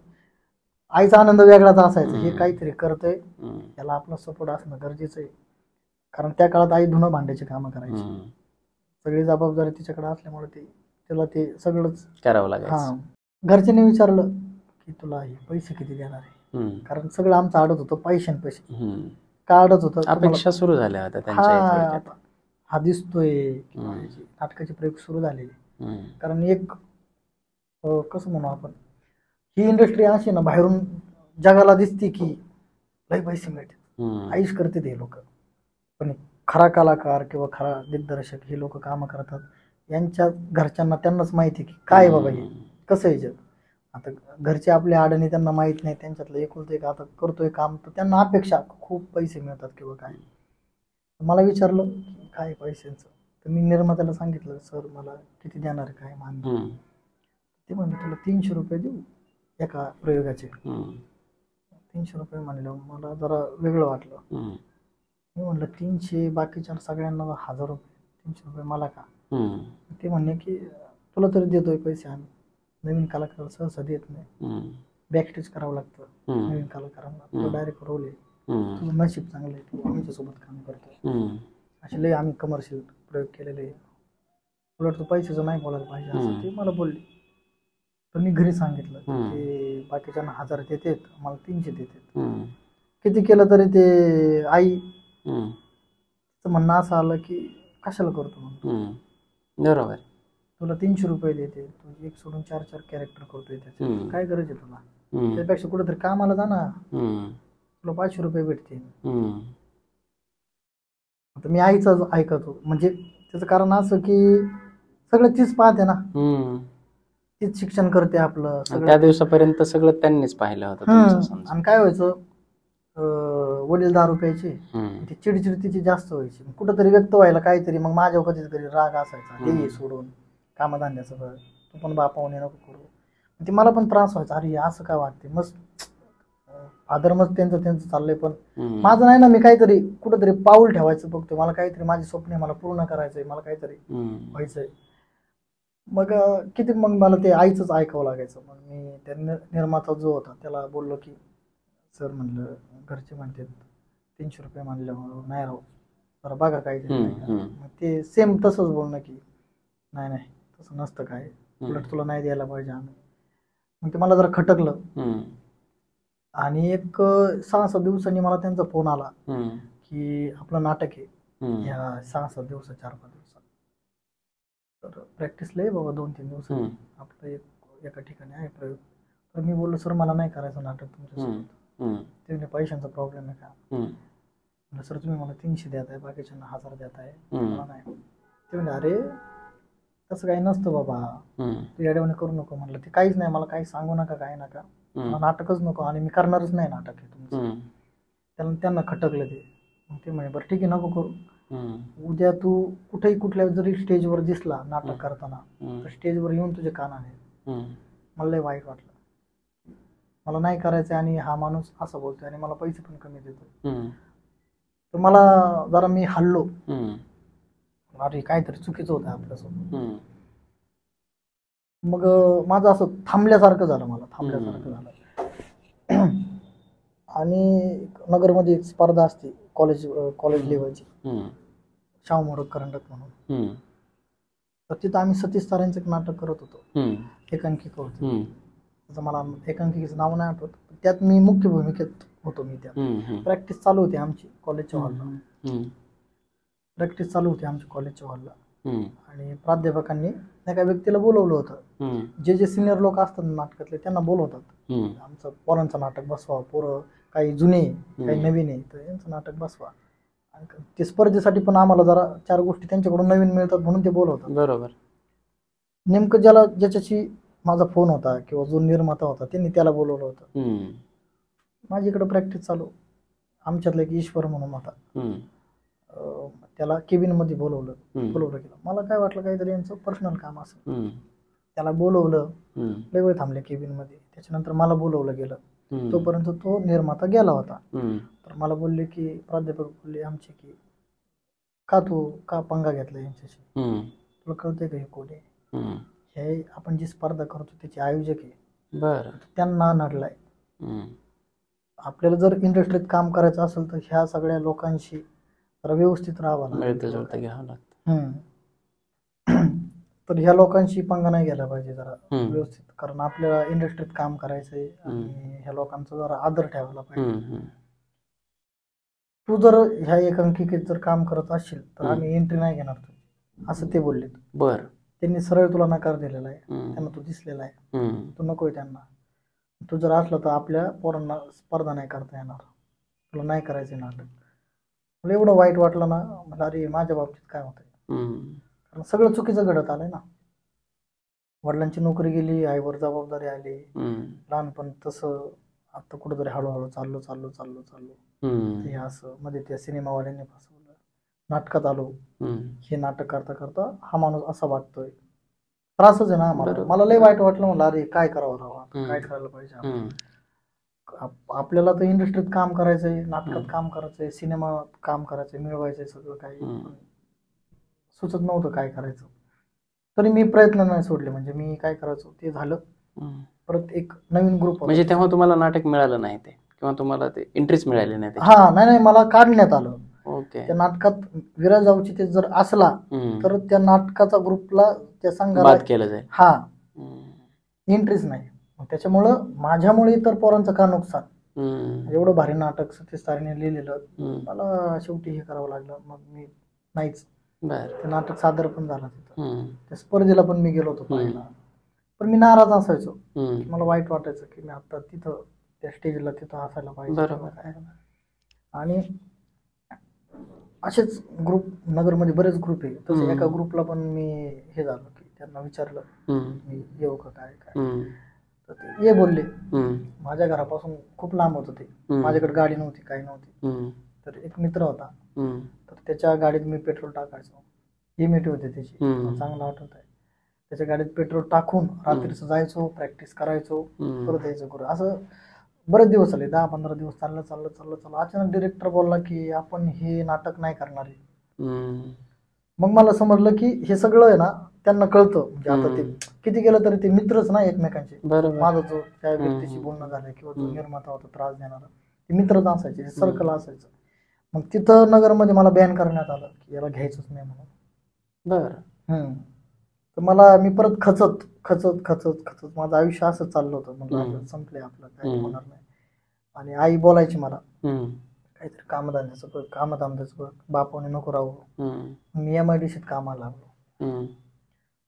Speaker 2: आईचा आनंद वेगळाच असायचा. हे काहीतरी करतोय, याला आपला सपोर्ट असणं गरजेचं आहे. कारण त्या काळात आई धुणं भांड्याची कामं करायची, सगळी जबाबदारी तिच्याकडे असल्यामुळे त्याला ते सगळंच करावं लागेल. हा, घरच्यांनी विचारलं की तुला हे पैसे किती देणार आहे, कारण सगळं आमचं अडत होतं पैसे का अडत होतं,
Speaker 1: अपेक्षा सुरू झाल्या होत्या त्यांच्या.
Speaker 2: हा दिसतोय, नाटकाचे प्रयोग सुरू झाले. कारण एक कसं म्हणू आपण, ही इंडस्ट्री अशी ना, बाहेरून जगाला दिसते की लय पैसे मिळते, आयुष करते ते लोक, पण खरा कलाकार किंवा खरा दिग्दर्शक हे लोक काम करतात, यांच्या घरच्यांना त्यांनाच माहिती की काय बाबा हे कसं आहे जग. आता घरचे आपले अडणी त्यांना माहित नाही, त्यांच्यातलं एकुलतं एक आता करतोय काम, तर त्यांना अपेक्षा खूप पैसे मिळतात किंवा काय. मला विचारलं की काय पैशांचं, तर मी निर्मात्याला सांगितलं सर मला किती देणार आहे काय मागणी. ते म्हणले तुला 300 रुपये देऊ एका प्रयोगाचे. 300 रुपये म्हणलं मला जरा वेगळं वाटलं. मी म्हणलं 300 बाकीच्या सगळ्यांना 1000 रुपये, 300 रुपये मला का. ते म्हणले की तुला तरी देतोय पैसे आम्ही, नवीन कलाकाराला सहसा देत नाही, बॅकस्टेज करावं लागतं नवीन कलाकारांना, तुला डायरेक्ट रोल आहे, तुझं नशीब चांगलं आहे, तू आमच्यासोबत काम करतोय. असे लय आम्ही कमर्शियल प्रयोग केलेले आहे, उलट तू पैशाचं नाही बोलायला पाहिजे असं ते मला बोलले. तर मी घरी सांगितलं की बाकीच्यांना 1000 देतात, मला 300 देतात, किती केलं तरी ते आई म्हणणं असं आलं की कशाला करतो म्हणतो.
Speaker 1: बरोबर.
Speaker 2: तुला 300 रुपये देते, तू एक सोडून 4 कॅरेक्टर करतोय, त्याच्यात काय गरज आहे तुला, त्यापेक्षा कुठेतरी कामाला जा ना, तुला 500 रुपये भेटतील. आता मी आईचं ऐकतो, म्हणजे त्याचं कारण असं की सगळं तीच पाहते ना, तीच शिक्षण करते आपलं
Speaker 1: त्या दिवसापर्यंत सगळं त्यांनीच पाहिलं होतं.
Speaker 2: आणि काय व्हायचं, वडील दारू प्यायचे, ती चिडचिड तिची जास्त व्हायची, कुठंतरी व्यक्त व्हायला काहीतरी, मग माझ्या कधीतरी राग असायचा, हे सोडून कामधंद्या सगळं, तू पण बापावणे नको करू. ते मला पण त्रास व्हायचा, अरे असं काय वाटते, मस्त फादर मस्त त्यांचं चाललंय, पण माझं नाही ना, मी काहीतरी कुठंतरी पाऊल ठेवायचं बघतोय, मला काहीतरी माझी स्वप्न मला पूर्ण करायचंय, मला काहीतरी व्हायचंय. मग किती मग मला ते आईचंच ऐकावं लागायचं. मग मी त्या निर्माता जो होता त्याला बोललो की सर म्हणलं घरचे म्हणतात 300 रुपये म्हणलं नाही राहू, जरा बघा काहीतरी. मग ते सेम तसंच बोलणं की नाही नाही तसं नसतं काय, उलट तुला नाही द्यायला पाहिजे आम्ही. मग ते मला जरा खटकलं. आणि एक 6-7 दिवसांनी मला त्यांचा फोन आला की आपलं नाटक आहे ह्या 6-7 दिवसात, 4-5 दिवसात, तर प्रॅक्टिस लय बाबा 2-3 दिवसांनी आपलं एका ठिकाणी आहे प्रयोग. तर मी बोललो सर मला नाही करायचं नाटक तुमच्यासोबत. ते म्हणजे पैशांचा प्रॉब्लेम आहे का. म्हणजे सर तुम्ही मला 300 देत आहे, बाकीच्यांना 1000 देत आहे, मला नाही. ते म्हणजे अरे तसं काही नसतं बाबा, तू येड्यावानी करू नको. म्हणलं ते काहीच नाही, मला काही सांगू नका, काय नका, मला नाटकच नको आणि मी करणारच नाही नाटक हे तुमचं. त्यांना खटकलं ते. मग ते म्हणे बरं ठीक आहे नको करू, उद्या तू कुठेही कुठल्या जरी स्टेजवर दिसला नाटक करताना तर स्टेजवर येऊन तुझे कानाने. मला लय वाईट वाटलं, मला नाही करायचं आणि हा माणूस असं बोलतोय आणि मला पैसे पण कमी देतो. तर मला जरा मी हल्लो, अरे काहीतरी चुकीचं होतं आपल्यासोबत. मग माझं असं थांबल्यासारखं झालं, मला थांबल्यासारखं झालं. आणि नगरमध्ये एक स्पर्धा असते कॉलेज लेवलची, शाहू मोडक करंडक म्हणून. तर तिथं आम्ही सतीश तारेंचं एक नाटक करत होतो, एकांकिका होती. त्याचं मला एकांकिकेचं नाव नाही आठवत, त्यात मी मुख्य भूमिकेत होतो. मी त्यात प्रॅक्टिस चालू होती आमची कॉलेजच्या हॉलला, आणि प्राध्यापकांनी एका व्यक्तीला बोलवलं होतं. जे सिनियर लोक असतात नाटकातले त्यांना बोलवतात, आमचं पोरांचं नाटक बसवा, पोरं काही जुने काही नवीन आहे तर यांचं नाटक बसवा. ते स्पर्धेसाठी पण आम्हाला जरा 4 गोष्टी त्यांच्याकडून नवीन मिळतात म्हणून ते बोलवतात.
Speaker 1: बरोबर.
Speaker 2: नेमकं ज्याच्याशी माझा फोन होता किंवा जो निर्माता होता त्यांनी त्याला बोलवलं होतं. माझी इकडं प्रॅक्टिस चालू, आमच्यातला एक ईश्वर म्हणून होता, त्याला केबिन मध्ये बोलवलं गेलं. मला काय वाटलं काहीतरी यांचं पर्सनल काम असं, त्याला बोलवलं, लय वेळ थांबले केबिन मध्ये. त्याच्यानंतर मला बोलवलं गेलं, तोपर्यंत तो निर्माता गेला होता. तर मला बोलले की प्राध्यापक बोलले आमचे की का पंगा घेतला यांच्याशी, तुला कळतंय का हे कोण आहे, हे आपण जी स्पर्धा करतो त्याचे आयोजक आहे. त्यांना नडलाय. आपल्याला जर इंडस्ट्रीत काम करायचं असेल तर ह्या सगळ्या लोकांशी जरा व्यवस्थित राहावं लागतं. तर ह्या लोकांशी पंगा नाही घ्यायला पाहिजे जरा व्यवस्थित, कारण आपल्याला इंडस्ट्रीत काम करायचंय आणि ह्या लोकांचा जरा आदर ठेवायला पाहिजे. तू जर ह्या एकांकिकेत जर काम करत असशील तर आम्ही एंट्री नाही घेणार तुझी, असं ते बोलले.
Speaker 1: बर.
Speaker 2: त्यांनी सरळ तुला नकार दिलेला आहे, त्यांना तू दिसलेला आहे, तू नकोय त्यांना. तू जर असलं तर आपल्या पोरांना स्पर्धा नाही करता येणार, तुला नाही करायचं नाटक. मला एवढं वाईट वाटलं ना, मला अरे माझ्या बाबतीत काय होतंय, कारण सगळं चुकीचं घडत आलंय ना. वडिलांची नोकरी गेली, आईवर जबाबदारी आली.
Speaker 1: हम्म.
Speaker 2: लहानपण तसं आता कुठेतरी हळूहळू चाललो
Speaker 1: हम्म.
Speaker 2: ते असं मध्ये त्या सिनेमावाल्यांनी फसवलं, नाटकात आलो.
Speaker 1: हम्म.
Speaker 2: हे नाटक करता करता हा माणूस असा वागतोय, त्रासच आहे ना मला.
Speaker 1: बरोबर.
Speaker 2: मला लय वाईट वाटलं, म्हणलं अरे काय करावं राव, आता काय करायला पाहिजे आपण.
Speaker 1: हम्म.
Speaker 2: आपल्याला तर इंडस्ट्रीत काम करायचंय, नाटकात काम करायचंय, सिनेमात काम करायचंय, मिळवायचंय सगळं काही. पण सुचत नव्हतं काय करायचं. तरी मी प्रयत्न नाही सोडले, म्हणजे मी काय करायचो ते झालं.
Speaker 1: हम्म.
Speaker 2: परत एक नवीन ग्रुप
Speaker 1: म्हणजे तेव्हा तुम्हाला नाटक मिळालं नाही ते, किंवा तुम्हाला ते इंटरेस्ट मिळाले नाही ते?
Speaker 2: हा, नाही मला काढण्यात आलं.
Speaker 1: ओके.
Speaker 2: त्या नाटकात विराज अवचिते जर असला
Speaker 1: हम्म.
Speaker 2: तर त्या नाटकाचा ग्रुपला, त्या संघाला
Speaker 1: बाद केलं जाईल.
Speaker 2: हा
Speaker 1: हम्म.
Speaker 2: इंटरेस्ट नाही. मग त्याच्यामुळं माझ्यामुळे इतर पोरांचं का नुकसान.
Speaker 1: हम्म.
Speaker 2: एवढं भारी नाटक सतीश तारेने लिहिलेलं,
Speaker 1: हम्म.
Speaker 2: मला शेवटी हे करावं लागलं. मग मी नाहीच.
Speaker 1: बर.
Speaker 2: ते नाटक सादर पण झालं तिथं.
Speaker 1: हम्म.
Speaker 2: त्या स्पर्धेला पण मी गेलो होतो पाहायला. पण मी नाराज असायचो.
Speaker 1: हम्म.
Speaker 2: मला वाईट वाटायचं की मी आता तिथं त्या स्टेजला तिथं असायला पाहिजे.
Speaker 1: बरोबर.
Speaker 2: काय. आणि असेच ग्रुप नगरमध्ये बरेच ग्रुप आहे. तसं एका ग्रुपला पण मी हे झालं की त्यांना विचारलं मी येऊ का काय काय, तर ते ये बोलले. माझ्या घरापासून खूप लांब होतं ते, माझ्याकडे गाडी नव्हती, काही नव्हती. तर एक मित्र होता, तर त्याच्या गाडीत मी पेट्रोल टाकायचो. इमिटी होते त्याची, चांगला आठवत आहे. त्याच्या गाडीत पेट्रोल टाकून रात्रीचं जायचो, प्रॅक्टिस करायचो, परत यायचो करू. असं बरेच दिवस आले, 10-15 दिवस चाललं. अचानक डिरेक्टर बोलला की आपण हे नाटक नाही करणार आहे. मग मला समजलं की हे सगळं आहे ना त्यांना कळतं. म्हणजे आता ते किती केलं तरी ते मित्रच ना एकमेकांचे. माझा जो त्या व्यक्तीशी बोलणं झालं किंवा जो निर्माता होता त्रास देणारा, ते मित्रच असायचे, सर्कल असायचं. मग तिथं नगरमध्ये मला बॅन करण्यात आलं की याला घ्यायचंच नाही म्हणून.
Speaker 1: बर.
Speaker 2: तर मला मी परत खचत माझं आयुष्य असं चाललं होतं. म्हणलं संपलंय आपलं, काही होणार नाही. आणि आई बोलायची मला काहीतरी कामधंद्याचं बघ, बापाने नको राहू. मी MIDCत कामाला लागलो.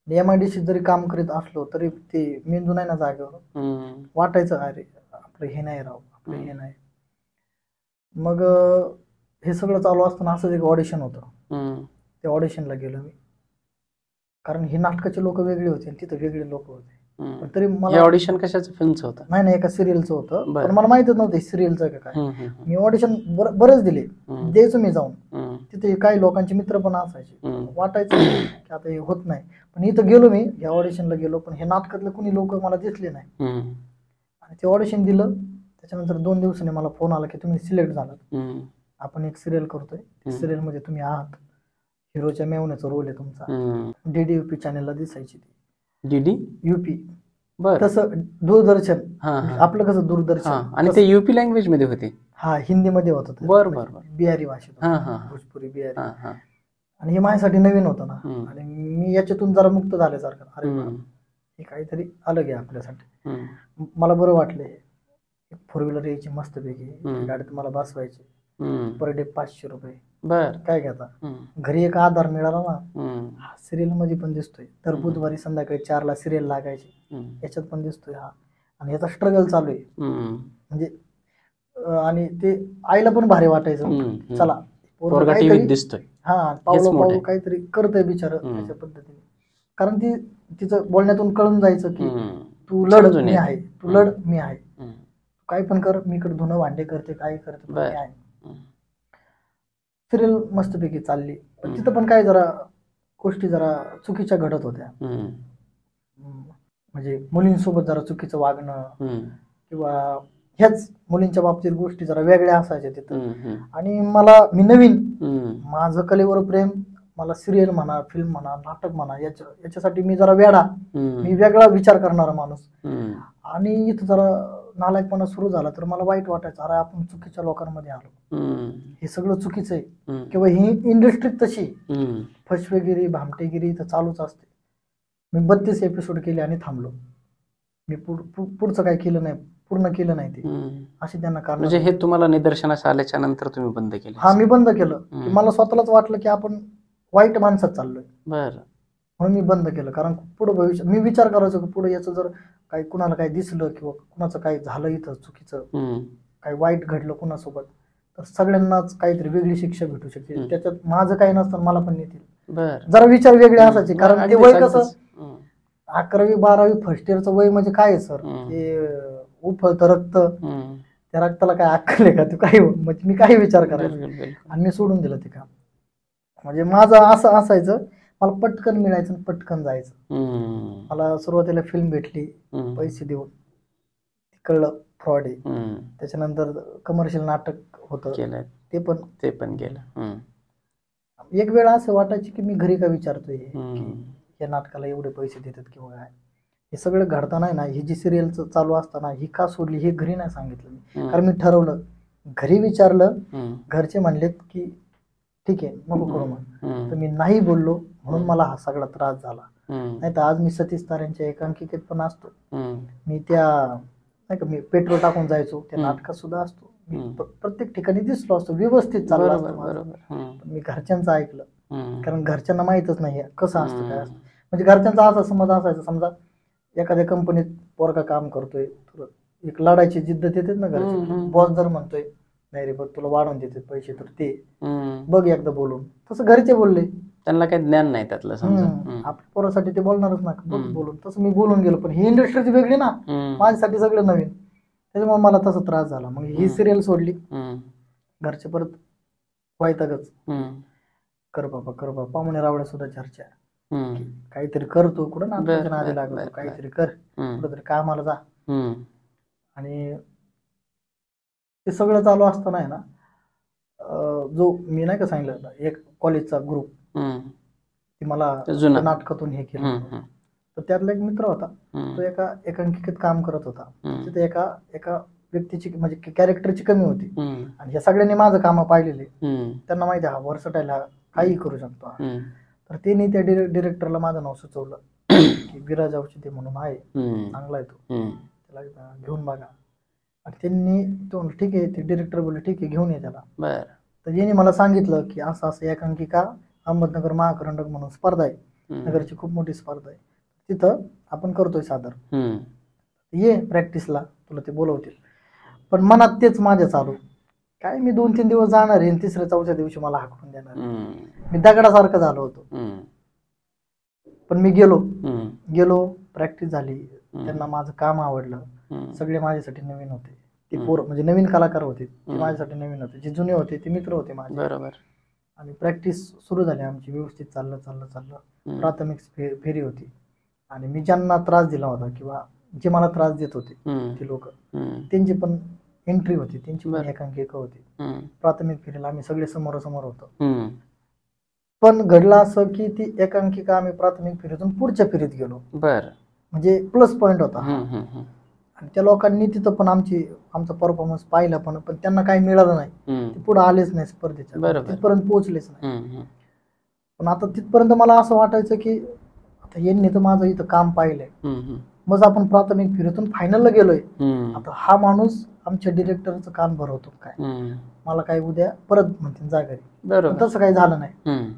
Speaker 2: MIDCत जरी काम करीत असलो तरी ते मेंदू नाही ना जागेवर. वाटायचं अरे आपलं हे नाही राहू, आपलं हे नाही. मग हे सगळं चालू असताना असंच एक ऑडिशन होतं. त्या ऑडिशनला गेलो मी, कारण ही नाटकाचे लोक वेगळे होते आणि तिथं वेगळे लोक होते. पण तरी मला
Speaker 1: ऑडिशन कशाचं, फिल्मचं होतं?
Speaker 2: नाही, एका सिरियलचं होतं. पण मला माहितच नव्हतं सिरियलचं का काय. मी ऑडिशन बरेच दिले, द्यायचो मी जाऊन. तिथे काही लोकांचे मित्र पण असायचे. वाटायचं की आता हे होत नाही. पण इथं गेलो मी, या ऑडिशनला गेलो, पण हे नाटकातले कुणी लोक मला दिसले नाही. आणि ते ऑडिशन दिलं. त्याच्यानंतर 2 दिवसांनी मला फोन आला की तुम्ही सिलेक्ट झालात, आपण एक सिरियल करतोय, सिरियल मध्ये तुम्ही आहात, हिरोच्या मेवण्याचा रोल आहे तुमचा. DDUP चॅनेलला दिसायची ती. DDUP तसं दूरदर्शन, आपलं कसं दूरदर्शन.
Speaker 1: आणि ते UP लँग्वेज मध्ये होते?
Speaker 2: हा, हिंदीमध्ये होतं.
Speaker 1: बरोबर.
Speaker 2: बिहारी भाषेत, भोजपुरी बिहारी. आणि हे माझ्यासाठी नवीन होतं ना, आणि मी याच्यातून जरा मुक्त झाल्यासारखं. अरे हे काहीतरी अलग आहे आपल्यासाठी. मला बरं वाटले. 4 व्हीलर यायची मस्तपैकी, गाडीत मला बसवायची, पर डे 500 रुपये. काय घेता, घरी एक आधार मिळाला ना. सिरियल मध्ये पण दिसतोय, तर बुधवारी संध्याकाळी 4ला सिरियल लागायची, याच्यात पण दिसतोय हा. आणि याचा स्ट्रगल चालू आहे म्हणजे. आणि ते आईला पण भारी वाटायचं, चला
Speaker 1: दिसतोय,
Speaker 2: पाऊल काहीतरी करतोय बिचार त्याच्या पद्धतीने. कारण ती तिचं बोलण्यातून कळून जायचं की तू लढ, मी आहे, तू लढ, मी आहे, काय पण कर, मी इकडे धुणं भांडे करते, काय करते, मी आहे. सिरियल मस्तपैकी चालली. पण तिथं पण काय जरा गोष्टी जरा चुकीच्या घडत होत्या. म्हणजे मुलींसोबत जरा चुकीचं वागणं, किंवा ह्याच मुलींच्या बाबतीत गोष्टी जरा वेगळ्या असायच्या तिथं. आणि मी नवीन, माझं कलेवर प्रेम, मला सिरियल म्हणा, फिल्म म्हणा, नाटक म्हणा, याच्यासाठी मी जरा वेडा, मी वेगळा विचार करणारा माणूस. आणि इथं जरा नालायकपणा सुरू झाला तर मला वाईट वाटायचं, अरे आपण चुकीच्या लोकांमध्ये आलो, हे सगळं चुकीचं आहे. किंवा ही इंडस्ट्री तशी फसवेगिरी, भामटेगिरी तर चालूच असते. मी 32 एपिसोड केले आणि थांबलो. मी पुढचं काय केलं नाही, पूर्ण केलं नाही ते, अशी त्यांना कारण.
Speaker 1: म्हणजे हे तुम्हाला निदर्शनास आल्याच्या नंतर तुम्ही बंद केलं?
Speaker 2: हा, मी बंद केलं. मला स्वतःलाच वाटलं की आपण वाईट माणसात चाललोय, म्हणून मी बंद केलं. कारण पुढे भविष्य मी विचार करायचो की पुढे याचं जर काही कुणाला काही दिसलं किंवा कुणाचं काही झालं इथं चुकीचं, काही वाईट घडलं कुणासोबत, तर सगळ्यांनाच काहीतरी वेगळी शिक्षा भेटू शकते. त्याच्यात माझं काही नसतं, मला पण नेतील. जरा विचार वेगळे असायचे. कारण ते वय कसं, 11वी 12वी फर्स्ट इयरचं वय म्हणजे काय आहे सर?
Speaker 1: हम्म.
Speaker 2: ते उफळतं रक्त,
Speaker 1: हम्म.
Speaker 2: त्या रक्ताला काय अक्कल आहे का? तू काही म्हणजे मी काही विचार करायचो
Speaker 1: बिलकुल बिलकुल.
Speaker 2: आणि मी सोडून दिलं ते काम. म्हणजे माझं असं असायचं, मला पटकन मिळायचं आणि पटकन जायचं.
Speaker 1: हम्म.
Speaker 2: मला सुरुवातीला फिल्म भेटली
Speaker 1: हम्म.
Speaker 2: पैसे देऊन, कळलं फ्रॉड आहे.
Speaker 1: हम्म.
Speaker 2: त्याच्यानंतर कमर्शियल नाटक होतं,
Speaker 1: केलं
Speaker 2: ते पण
Speaker 1: केलं. हम्म.
Speaker 2: एक वेळ असं वाटायची की मी घरी का विचारतोय
Speaker 1: हम्म.
Speaker 2: की या नाटकाला एवढे पैसे देतात किंवा काय. हे सगळं घडताना आहे ना, ही जी सिरियल चालू असताना ही का सोडली हे घरी नाही सांगितलं मी.
Speaker 1: हम्म.
Speaker 2: कारण मी ठरवलं, घरी विचारलं,
Speaker 1: हम्म.
Speaker 2: घरचे म्हणलेत की ठीक आहे नको करू मग.
Speaker 1: हम्म.
Speaker 2: तर मी नाही बोललो म्हणून मला हा सगळा त्रास झाला.
Speaker 1: हम्म.
Speaker 2: नाही तर आज मी सतीश तारेंच्या एकांकिकेत पण असतो,
Speaker 1: हम्म.
Speaker 2: मी त्या नाही का मी पेट्रोल टाकून जायचो त्या
Speaker 1: हम्म.
Speaker 2: नाटकात सुद्धा असतो, मी
Speaker 1: हम्म.
Speaker 2: प्रत्येक ठिकाणी दिसलो असतो, व्यवस्थित चाललं
Speaker 1: बरोबर
Speaker 2: असतं माझं.
Speaker 1: बरोबर. हम्म.
Speaker 2: पण मी घरच्यांचं ऐकलं,
Speaker 1: हम्म.
Speaker 2: कारण घरच्यांना माहीतच नाही हे कसं असतं काय असतं.
Speaker 1: हम्म.
Speaker 2: म्हणजे घरच्यांचा असा समज असायचा, समजा एखाद्या कंपनीत पोरगा काम करतोय, एक लढायची जिद्द देतात ना घरचे.
Speaker 1: हम्म.
Speaker 2: बॉस जर म्हणतोय नाही रे बघ तुला वाढवून देते पैसे तर ते
Speaker 1: हम्म.
Speaker 2: बघ एकदा बोलून, तसं घरचे बोलले.
Speaker 1: त्यांना काही ज्ञान नाही त्यातलं समजा.
Speaker 2: आपल्या पोरासाठी ते बोलणारच ना, बघ
Speaker 1: हम्म.
Speaker 2: बोलून. तसं मी बोलून गेलो, पण ही इंडस्ट्रीची वेगळी ना,
Speaker 1: हम्म.
Speaker 2: माझ्यासाठी सगळं नवीन. त्याच्यामुळे मला तसा त्रास झाला. मग ही सिरियल सोडली,
Speaker 1: हम्म.
Speaker 2: घरचे परत वैतागच,
Speaker 1: हम्म.
Speaker 2: कर बाबा. पाहुणे रावड्या सुद्धा चर्चा,
Speaker 1: हम्म.
Speaker 2: काहीतरी करतो कुठं नाटकाच्या नादी
Speaker 1: बर,
Speaker 2: लागतो,
Speaker 1: बर,
Speaker 2: काहीतरी कर,
Speaker 1: हम्म.
Speaker 2: कुठंतरी कामाला जा.
Speaker 1: हम्म.
Speaker 2: आणि ते सगळं चालू असताना आहे ना, जो मी नाही का सांगितलं एक कॉलेजचा ग्रुप,
Speaker 1: हम्म.
Speaker 2: ती मला
Speaker 1: जुना.
Speaker 2: नाटकातून हे केलं
Speaker 1: हम्म.
Speaker 2: होतं. तर त्यातला एक मित्र होता,
Speaker 1: हम्म.
Speaker 2: तो एका एकांकिकेत काम करत होता.
Speaker 1: हम्म.
Speaker 2: तिथे एका व्यक्तीची म्हणजे कॅरेक्टरची कमी होती,
Speaker 1: हम्म.
Speaker 2: आणि ह्या सगळ्यांनी माझं कामं पाहिलेले,
Speaker 1: हम्म.
Speaker 2: त्यांना माहिती आहे हा वर्सटाईल, हा काही करू शकतो हा.
Speaker 1: हम्म.
Speaker 2: तर त्यांनी त्या डिरेक्टरला माझं नाव सुचवलं की विराज औचिते म्हणून आहे,
Speaker 1: हम्म.
Speaker 2: चांगला आहे तो,
Speaker 1: हम्म.
Speaker 2: त्याला घेऊन बघा. आणि त्यांनी तो ठीक आहे, ते डिरेक्टर बोलले ठीक आहे घेऊन ये त्याला.
Speaker 1: बर.
Speaker 2: तर यांनी मला सांगितलं की असं असं एकांकिका अहमदनगर महाकरंडक म्हणून स्पर्धा आहे,
Speaker 1: हम्म.
Speaker 2: नगरची खूप मोठी स्पर्धा आहे, तिथं आपण करतोय सादर,
Speaker 1: हम्म.
Speaker 2: ये प्रॅक्टिसला, तुला ते बोलवतील. पण मनात तेच माझ्या चालू, काय मी 2-3 दिवस जाणार आहे, 3ऱ्या-4थ्या दिवशी मला हाकून देणार.
Speaker 1: हम्म.
Speaker 2: मी दगडासारखं झालो होतो.
Speaker 1: हम्म.
Speaker 2: पण मी गेलो, प्रॅक्टिस झाली, त्यांना माझं काम आवडलं.
Speaker 1: हम्म.
Speaker 2: सगळे माझ्यासाठी नवीन होते, ते पोरं म्हणजे नवीन कलाकार होते, ते माझ्यासाठी नवीन होते. जे जुने होते ते मित्र होते माझे.
Speaker 1: बरोबर.
Speaker 2: आणि प्रॅक्टिस सुरू झाली आमची, व्यवस्थित चाललं. प्राथमिक फेरी होती, आणि मी ज्यांना त्रास दिला होता किंवा जे मला त्रास देत होते ते लोक, त्यांची पण एंट्री होती, त्यांची पण एकांकिका होती. प्राथमिक फेरीला आम्ही सगळे समोरासमोर होतो. पण घडलं असं की ती एकांकिका आम्ही प्राथमिक फेरीतून पुढच्या फेरीत गेलो.
Speaker 1: बर.
Speaker 2: म्हणजे प्लस पॉइंट होता हा. आणि त्या लोकांनी तिथं पण आमचा परफॉर्मन्स पाहिला, पण त्यांना काही मिळालं नाही, ते पुढे आलेच नाही स्पर्धेच्या, तिथपर्यंत पोहोचलेच नाही. पण आता तिथपर्यंत मला असं वाटायचं की आता यांनी तर माझं इथं काम पाहिलंय, मग आपण प्राथमिक फेरीतून फायनलला गेलोय, आता हा माणूस आमच्या डिरेक्टरचं कान भरवतो काय, मला काय उद्या परत म्हणतील जा घरी. तसं काही झालं नाही.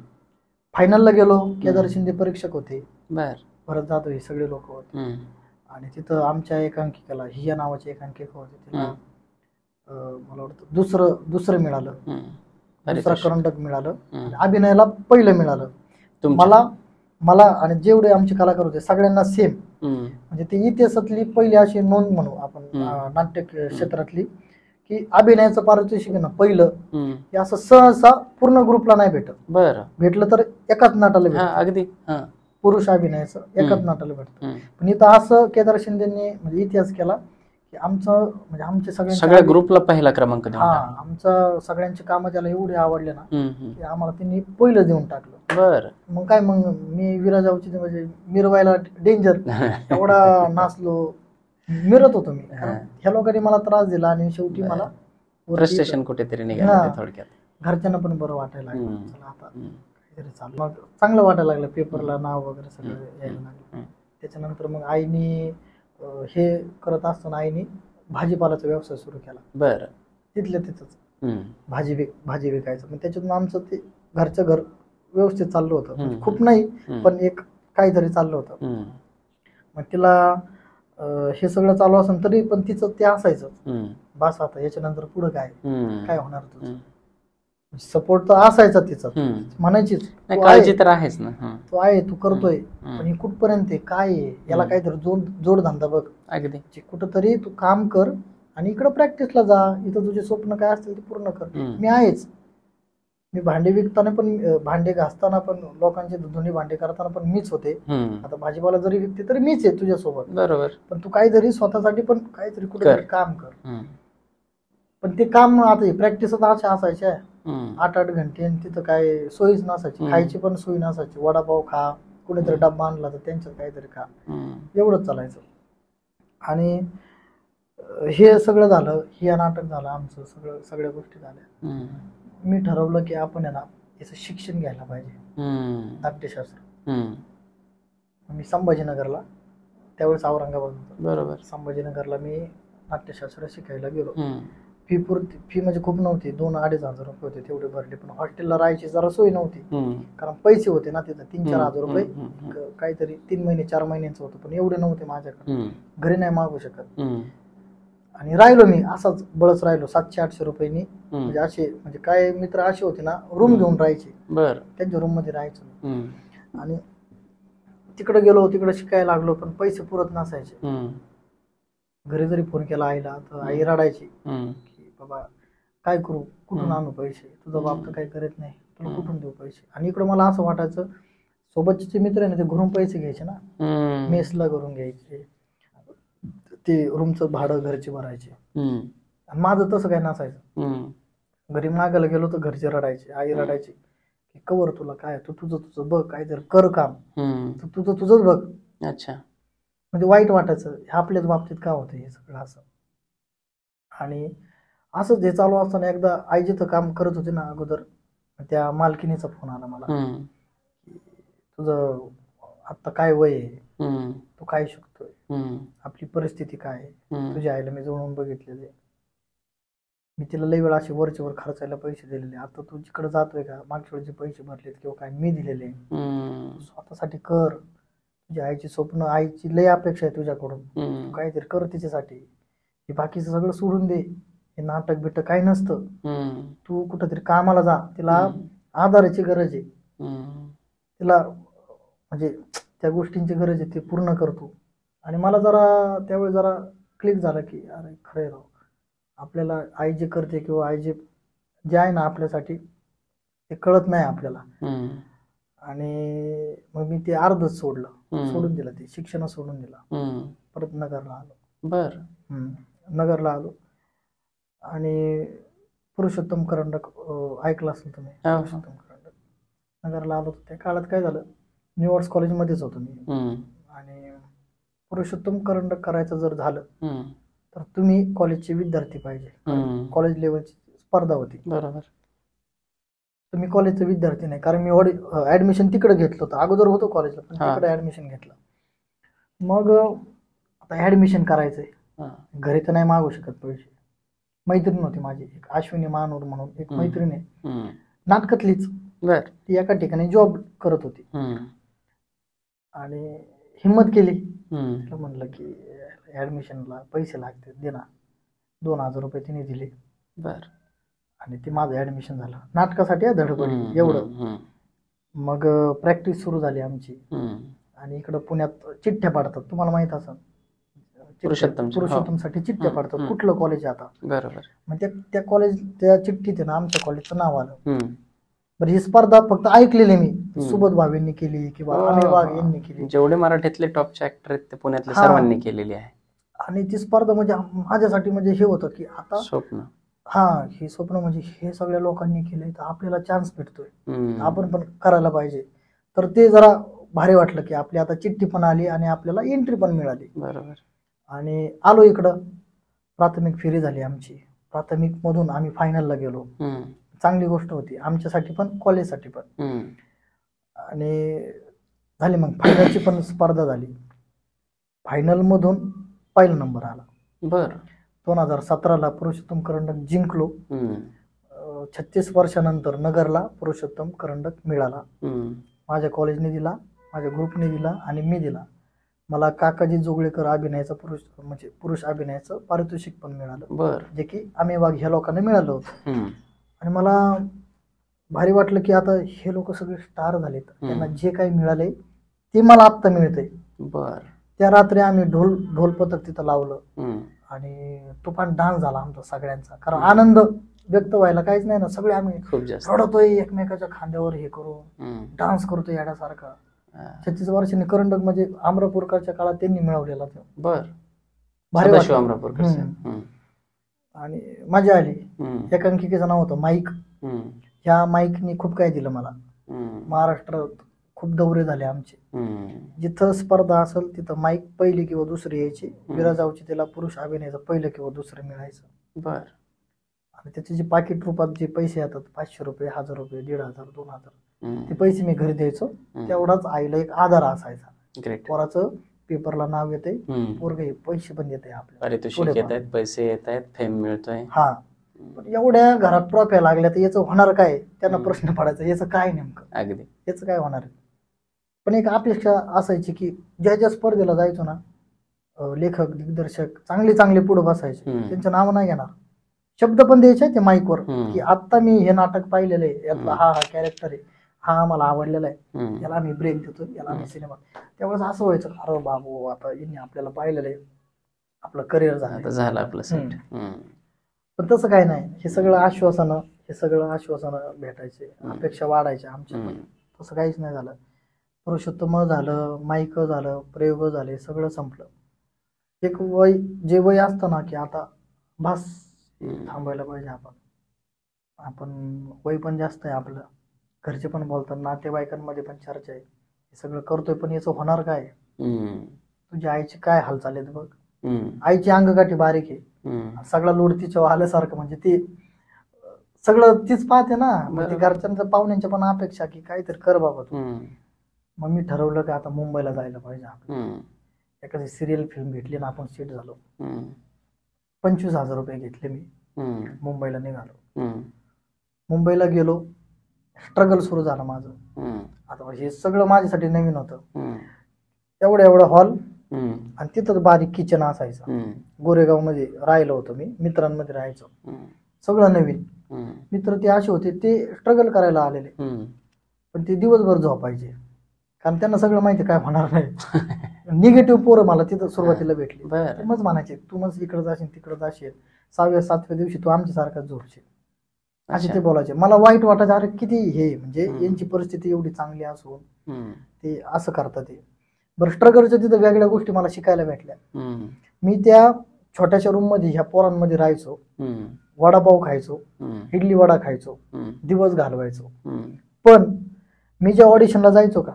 Speaker 2: फायनलला गेलो, केदार शिंदे परीक्षक होते, भरत जाधव हे सगळे लोक होते. आणि तिथं आमच्या एकांकिकेला हिया नावाची एकांकिका होती, तिला मला वाटतं दुसरं मिळालं, दुसरा करंडक मिळालं, अभिनयाला पहिलं मिळालं. मला आणि जेवढे आमचे कलाकार होते सगळ्यांना सेम. म्हणजे ती इतिहासातली पहिली अशी नोंद म्हणू आपण नाट्य क्षेत्रातली की अभिनयाचं पारितोषिक आहे ना पहिलं, हे असं सहसा पूर्ण ग्रुपला नाही भेटत. भेटलं तर एकाच नाटाला भेटत,
Speaker 1: अगदी
Speaker 2: पुरुष अभिनयाचं एकाच नाटाला भेटतं. पण इथं असं केदार शिंदेनी म्हणजे इतिहास केला की आमचं म्हणजे आमचे सगळ्या
Speaker 1: ग्रुपला पहिला क्रमांक,
Speaker 2: आमचं सगळ्यांची कामं त्याला एवढे आवडले ना की आम्हाला त्यांनी पहिलं देऊन टाकलं. मग मी विराज औचिते म्हणजे मिरवायला डेंजर, एवढा नाचलो, मिरत होतो मी. ह्या लोकांनी मला त्रास दिला आणि शेवटी मला
Speaker 1: फ्रस्ट्रेशन कुठेतरी निघालं थोडक्यात.
Speaker 2: घरच्यांना पण बरं वाटायला लागलं, चला आता काहीतरी चालू, मग चांगलं वाटायला लागलं, पेपरला नाव वगैरे सगळं यायला लागलं. त्याच्यानंतर मग आईनी हे करत असताना आईनी भाजीपालाचा व्यवसाय सुरू केला. तिथल्या तिथंच भाजी विकायचं. मग त्याच्यातून आमचं ते घरचं घर व्यवस्थित चाललं होतं, खूप नाही पण एक काहीतरी चाललं होतं. मग तिला हे सगळं चालू असेल तरी पण तिचं ते असायचं, बस आता याच्यानंतर पुढं काय होणार तुझं. सपोर्ट तर असायचा तिचा, म्हणायचीच
Speaker 1: नाही,
Speaker 2: तू
Speaker 1: काळजी
Speaker 2: आहे,
Speaker 1: तर आहेच ना.
Speaker 2: तू आहे, तू करतोय, पण हे कुठपर्यंत आहे, काय आहे, याला काहीतरी जोडधंदा बघ,
Speaker 1: अगदी.
Speaker 2: कुठंतरी तू काम कर आणि इकडं प्रॅक्टिसला जा, इथं तुझे स्वप्न काय असतील ते पूर्ण कर. मी आहेच. मी भांडे विकताना पण, भांडे घासताना पण, लोकांचे धुणी भांडे करताना पण मीच होते. आता भाजीपाला जरी विकते तरी मीच आहे तुझ्यासोबत.
Speaker 1: बरोबर.
Speaker 2: पण तू काहीतरी स्वतःसाठी पण काहीतरी कुठेतरी काम कर. पण ते काम आता प्रॅक्टिस अशा असायच्या 8-8 घंटे, तिथं काय सोयीच नसायची, खायची पण सोयी नसायची. वडापाव खा, कुणीतरी डब्बा आणला तर त्यांच्यात काहीतरी खा, एवढंच चालायचं. आणि हे सगळं झालं, हे नाटक झालं आमचं, सगळ्या गोष्टी झाल्या. मी ठरवलं की आपण आहे ना याचं शिक्षण घ्यायला पाहिजे, नाट्यशास्त्र. मी संभाजीनगरला, त्यावेळेस औरंगाबाद होतं, बरोबर, संभाजीनगरला मी नाट्यशास्त्र शिकायला गेलो. फी म्हणजे खूप नव्हती, 2-2.5 हजार रुपये होते, तेवढे भरले. पण हॉस्टेलला राहायची जरा सोय नव्हती, कारण पैसे होते ना तिथं 3-4 हजार रुपये, काहीतरी 3 महिने 4 महिन्यांचं होतं, पण एवढे नव्हते माझ्याकडे, घरी नाही मागू शकत. आणि राहिलो मी असाच बळच राहिलो 700-800 रुपयांनी. म्हणजे असे, म्हणजे काय मित्र असे होते ना, रूम घेऊन राहायचे, त्यांच्या रूम मध्ये राहायचो. आणि तिकडे गेलो, तिकडे शिकायला लागलो, पण पैसे पुरत नसायचे. घरी जरी फोन केला आईला तर आई रडायची की बाबा काय करू, कुठून आणू पैसे, तुझा बाप तर काही करत नाही, तुला कुठून देऊ पैसे. आणि इकडं मला असं वाटायचं, सोबतचे जे मित्र आहे ना ते घरून पैसे घ्यायचे ना, मेसला करून घ्यायचे, ते रूमचं भाडं घरचे भरायचे. माझं तसं काही नसायचं. घरी मागायला गेलो तर घरचे रडायचे, आई रडायची की कवर तुला काय, तू तुझं बघ, काहीतरी कर काम, तू तुझंच बघ. अच्छा. म्हणजे वाईट वाटायचं, आपल्याच बाबतीत का होतं हे सगळं असं. आणि असंच हे चालू असताना एकदा आई जिथं काम करत होते ना अगोदर, त्या मालकिनीचा फोन आला मला, तुझं आता काय वय आहे, तू काय शिकतोय, आपली परिस्थिती काय आहे, तुझ्या आईला मी जवळून बघितलेले, मी तिला लई वेळा असे वरचे वर खर्चायला पैसे दिलेले, आता तू जिकडे जातोय का, मागच्या वेळेचे पैसे भरलेत किंवा काय मी दिलेले, स्वतःसाठी कर, तुझ्या आईची स्वप्न, आईची लई अपेक्षा आहे तुझ्याकडून, तू काहीतरी कर तिच्यासाठी, हे बाकीचं सगळं सोडून दे, हे नाटक बिटक काही नसतं, तू कुठंतरी कामाला जा, तिला आधाराची गरज आहे, तिला म्हणजे त्या गोष्टींची गरज आहे, ते पूर्ण करतो. आणि मला जरा त्यावेळी जरा क्लिक झालं की अरे खरंय राव, आपल्याला आई जे करते किंवा आई जे आहे ना आपल्यासाठी ते कळत नाही आपल्याला. आणि मग मी ते अर्धच सोडून दिलं, ते शिक्षण सोडून दिलं, परत नगरला आलो. नगरला आलो आणि पुरुषोत्तम करंडक ऐकलं असेल तुम्ही, पुरुषोत्तम करंडक, नगरला आलो. त्या काळात काय झालं, न्यू आर्ट्स कॉलेजमध्येच होतो मी. आणि पुरुषोत्तम करंडक करायचं जर झालं तर तुम्ही कॉलेजचे विद्यार्थी पाहिजे, कॉलेज लेवलची स्पर्धा होती, बरोबर. तुम्ही कॉलेजचे विद्यार्थी नाही, कारण मी ऍडमिशन तिकडे घेतलं होतं, अगोदर होतो कॉलेजला पण तिकडे ऍडमिशन घेतलं. मग आता ऍडमिशन करायचंय, घरी तर नाही मागू शकत पैसे. मैत्रीण होती माझी एक, अश्विनी मानूर म्हणून एक मैत्रीण आहे, नाटकातलीच, ती एका ठिकाणी जॉब करत होती. आणि हिम्मत केली, तिला म्हणलं की ऍडमिशनला पैसे लागते, दे ना. 2,000 रुपये तिने दिले, आणि ते माझं ऍडमिशन झालं, नाटकासाठी धडपडी एवढं. मग प्रॅक्टिस सुरू झाली आमची. आणि इकडं पुण्यात चिठ्ठ्या पाडतात, तुम्हाला माहित असेल, पुरुषोत्तमसाठी चिठ्ठ्या पाडतात, कुठलं कॉलेज आता, बरोबर. मग त्या कॉलेज, त्या चिठ्ठीत ना आमच्या कॉलेजचं नाव आलं. बरं, ही स्पर्धा फक्त ऐकलेली मी, सुबोध भावेंनी केली किंवा अमेय वाघ यांनी केली,
Speaker 1: जेवढे मराठीतले टॉपचे ऍक्टर आहेत ते पुण्यातले सर्वांनी केलेली आहे. आणि
Speaker 2: ती स्पर्धा म्हणजे माझ्यासाठी म्हणजे हे होतं की आता स्वप्न, हे स्वप्न म्हणजे हे सगळ्या लोकांनी केले तर आपल्याला चान्स भेटतोय, आपण पण करायला पाहिजे. तर ते जरा भारी वाटलं की आपली आता चिठ्ठी पण आली आणि आपल्याला एंट्री पण मिळाली, बरोबर. आणि आलो इकडं, प्राथमिक फेरी झाली आमची, प्राथमिक मधून आम्ही फायनलला गेलो, चांगली गोष्ट होती आमच्यासाठी पण कॉलेजसाठी पण. आणि झाली मग फायनलची पण स्पर्धा झाली, फायनल मधून पहिला नंबर आला, बरं. 2017ला पुरुषोत्तम करंडक जिंकलो. 36 वर्षानंतर नगरला पुरुषोत्तम करंडक मिळाला, माझ्या कॉलेजने दिला, माझ्या ग्रुपने दिला आणि मी दिला. मला काकाजी जोगळेकर अभिनयाचं पुरुष अभिनयाचं पारितोषिक पण मिळालं, जे की अमेय वाघ ह्या लोकांना मिळालं होतं. आणि मला भारी वाटलं की आता हे लोक सगळे स्टार झालेत, त्यांना जे काही मिळाले ते मला आत्ता मिळतंय.
Speaker 1: बर.
Speaker 2: त्या रात्री आम्ही ढोल पथक तिथं लावलं
Speaker 1: हम्म.
Speaker 2: आणि तुफान डान्स झाला आमचा सगळ्यांचा, कारण आनंद व्यक्त व्हायला काहीच नाही ना, सगळे आम्ही
Speaker 1: खूप जास्त.
Speaker 2: रडतोय एकमेकाच्या खांद्यावर हे करून डान्स करतोय येण्यासारखा. 36 वर्षांनी करंडक म्हणजे अमरापूरकरच्या काळात त्यांनी मिळवलेला तो.
Speaker 1: बर.
Speaker 2: भारी
Speaker 1: सदाशिव
Speaker 2: वाटलं.
Speaker 1: अमरापूरकर.
Speaker 2: आणि मजा आली. एकांकिकेचं नाव होतं माईक. ह्या माईकनी खूप काही दिलं मला. महाराष्ट्रात खूप दौरे झाले आमचे, जिथं स्पर्धा असेल तिथं माईक पहिली किंवा दुसरी यायची. विराजावची त्याला पुरुष अभिनयाचं पहिलं किंवा दुसरं मिळायचं.
Speaker 1: बर.
Speaker 2: आणि त्याचे जे पाकिट रूपात जे पैसे येतात, 500 रुपये, 1000 रुपये, 1500, 2000, ते पैसे मी घरी द्यायचो. तेवढाच आईला एक आधार असायचा. पोराचं पेपरला नाव येते, पोरगे पैसे पण येते आपल्याला,
Speaker 1: पारितोषिक येत आहेत, पैसे येत आहेत, फेम मिळतोय.
Speaker 2: हा, पण एवढ्या घरात ट्रॉफ्या लागल्या तर याचं होणार काय, त्यांना प्रश्न पडायचा, याचं काय नेमकं,
Speaker 1: अगदी
Speaker 2: याचं काय होणार आहे. पण एक अपेक्षा असायची की ज्या ज्या स्पर्धेला जायचो ना, लेखक दिग्दर्शक चांगले पुढे बसायचे, त्यांचं नाव नाही घेणार, शब्द पण द्यायचे ते माईकवर की आता मी हे नाटक पाहिलेलं आहे, यातला हा कॅरेक्टर आहे, हा आम्हाला आवडलेला आहे, याला आम्ही ब्रेक देतो, याला आम्ही सिनेमा. त्यावेळेस असं व्हायचं, अरे बाबू आता यांनी आपल्याला पाहिलेलं आहे, आपलं करिअर
Speaker 1: झालं आपलं सेट.
Speaker 2: पण तसं काय नाही. हे सगळं आश्वासनं भेटायचे, अपेक्षा वाढायच्या आमच्या. तसं काहीच नाही झालं. पुरुषोत्तम झालं, माईक झालं, प्रयोग झाले, सगळं संपलं. एक वय, जे वय असतं ना की आता बस थांबायला पाहिजे, आपण वय पण जास्त आहे आपलं, घरचे पण बोलतात, नातेवाईकांमध्ये पण चर्चा आहे, हे सगळं करतोय पण याचं होणार काय, तुझ्या आईची काय हालचाल आहेत बघ, आईची अंगकाठी बारीक आहे, सगळा लोड तिच्यावर आल्यासारखं, म्हणजे ती सगळं तीच पाहते ना, मग ती घरच्यांच्या पाहुण्यांच्या पण अपेक्षा की काहीतरी कर बाबा तू. मग मी ठरवलं की आता मुंबईला जायला पाहिजे आपण. एखादी सिरियल फिल्म भेटली ना, आपण सेट झालो. 25,000 रुपये घेतले मी, मुंबईला निघालो. मुंबईला गेलो, स्ट्रगल सुरू झालं माझं. आता हे सगळं माझ्यासाठी नवीन होतं. एवढा हॉल आणि तिथं बारीक किचन असायचं. गोरेगाव मध्ये राहिलो होतो मी, मित्रांमध्ये राहायचो, सगळं नवीन. मित्र ते असे होते, ते स्ट्रगल करायला आलेले, पण ते दिवसभर झोपायचे, कारण त्यांना सगळं माहिती काय होणार नाही. निगेटिव्ह पोरं मला तिथं सुरुवातीला भेटली. मग म्हणायचे तू मग इकडे जाशील तिकडे जाशील, 6व्या 7व्या दिवशी तू आमच्यासारखाच झोपशील, असे ते बोलायचे. मला वाईट वाटायचं, अरे किती हे, म्हणजे यांची परिस्थिती एवढी चांगली असून ते असं करतात. ते बरं, स्ट्रगलच्या तिथं वेगळ्या गोष्टी मला शिकायला भेटल्या. मी त्या छोट्याशा रूम मध्ये ह्या पोरांमध्ये राहायचो, वडापाव खायचो, इडली वडा खायचो, दिवस घालवायचो. पण मी ज्या ऑडिशनला जायचो का,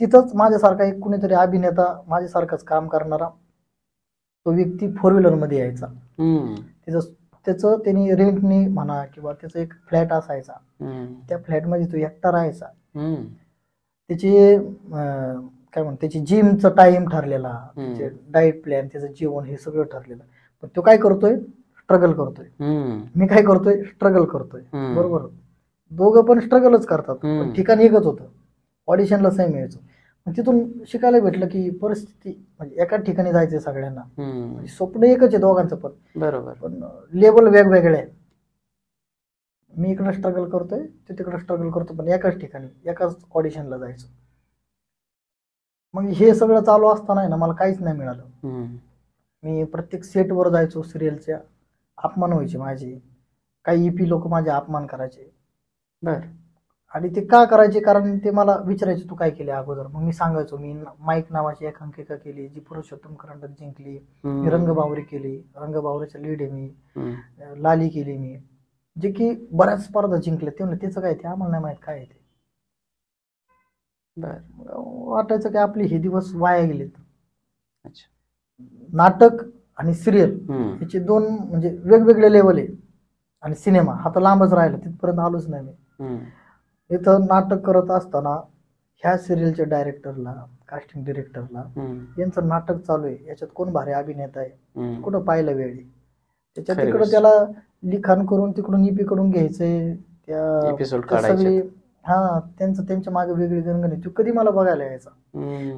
Speaker 2: तिथंच माझ्यासारखा एक कुणीतरी अभिनेता, माझ्यासारखंच काम करणारा तो व्यक्ती 4 व्हीलर मध्ये यायचा. त्याचं त्यांनी रेंटनी म्हणा किंवा त्याचा एक फ्लॅट असायचा, त्या फ्लॅट मध्ये तो एकटा राहायचा. त्याची काय म्हणतात, त्याची जिमचा टाइम ठरलेला, त्याचे डाएट प्लॅन, त्याचं जेवण, हे सगळं ठरलेलं. पण तो काय करतोय, स्ट्रगल करतोय. मी काय करतोय, स्ट्रगल करतोय. बरोबर, दोघं पण स्ट्रगलच करतात, पण ठिकाण एकच होतं, ऑडिशनला सेम यायचं. तिथून शिकायला भेटलं की परिस्थिती म्हणजे एकाच ठिकाणी जायचंय सगळ्यांना, स्वप्न एकच आहे दोघांचं पण, बरोबर, पण लेवल वेगवेगळे आहे. मी इकडे स्ट्रगल करतोय, ते तिकडे स्ट्रगल करतो, पण एकाच ठिकाणी एकाच ऑडिशनला जायचं. मग हे सगळं चालू असताना ना मला काहीच नाही मिळालं. मी प्रत्येक सेटवर जायचो, सिरियलच्या अपमान व्हायचे माझे, काही EP लोक माझे अपमान करायचे. आणि ते का करायचे, कारण ते मला विचारायचे तू काय केले अगोदर. मग मी सांगायचो मी माईक नावाची एकांकिका केली, जी पुरुषोत्तम करंडक जिंकली. मी रंगबावरी केली, रंगबावरीचा लीड आहे मी. लाली केली मी, जे की बऱ्याच स्पर्धा जिंकल्या. ते म्हणजे त्याचं काय, ते आम्हाला नाही माहित काय ते. वाटायचं की आपले हे दिवस वाया गेलेत. नाटक आणि सिरियल याचे दोन म्हणजे वेगवेगळे लेवल आहे, आणि सिनेमा हा तर लांबच राहिला, तिथपर्यंत आलोच नाही मी. इथं नाटक करत असताना ह्या सिरियलच्या डायरेक्टरला, कास्टिंग डिरेक्टरला, यांचं नाटक चालू आहे, याच्यात कोण भारी अभिनेता आहे, कुठं पाहिलं वेळ, त्याच्यात तिकडं त्याला लिखाण करून तिकडून EP कडून घ्यायचंय, त्या सगळी त्यांच्या मागे वेगळी गणगणी, तू कधी मला बघायला यायचा.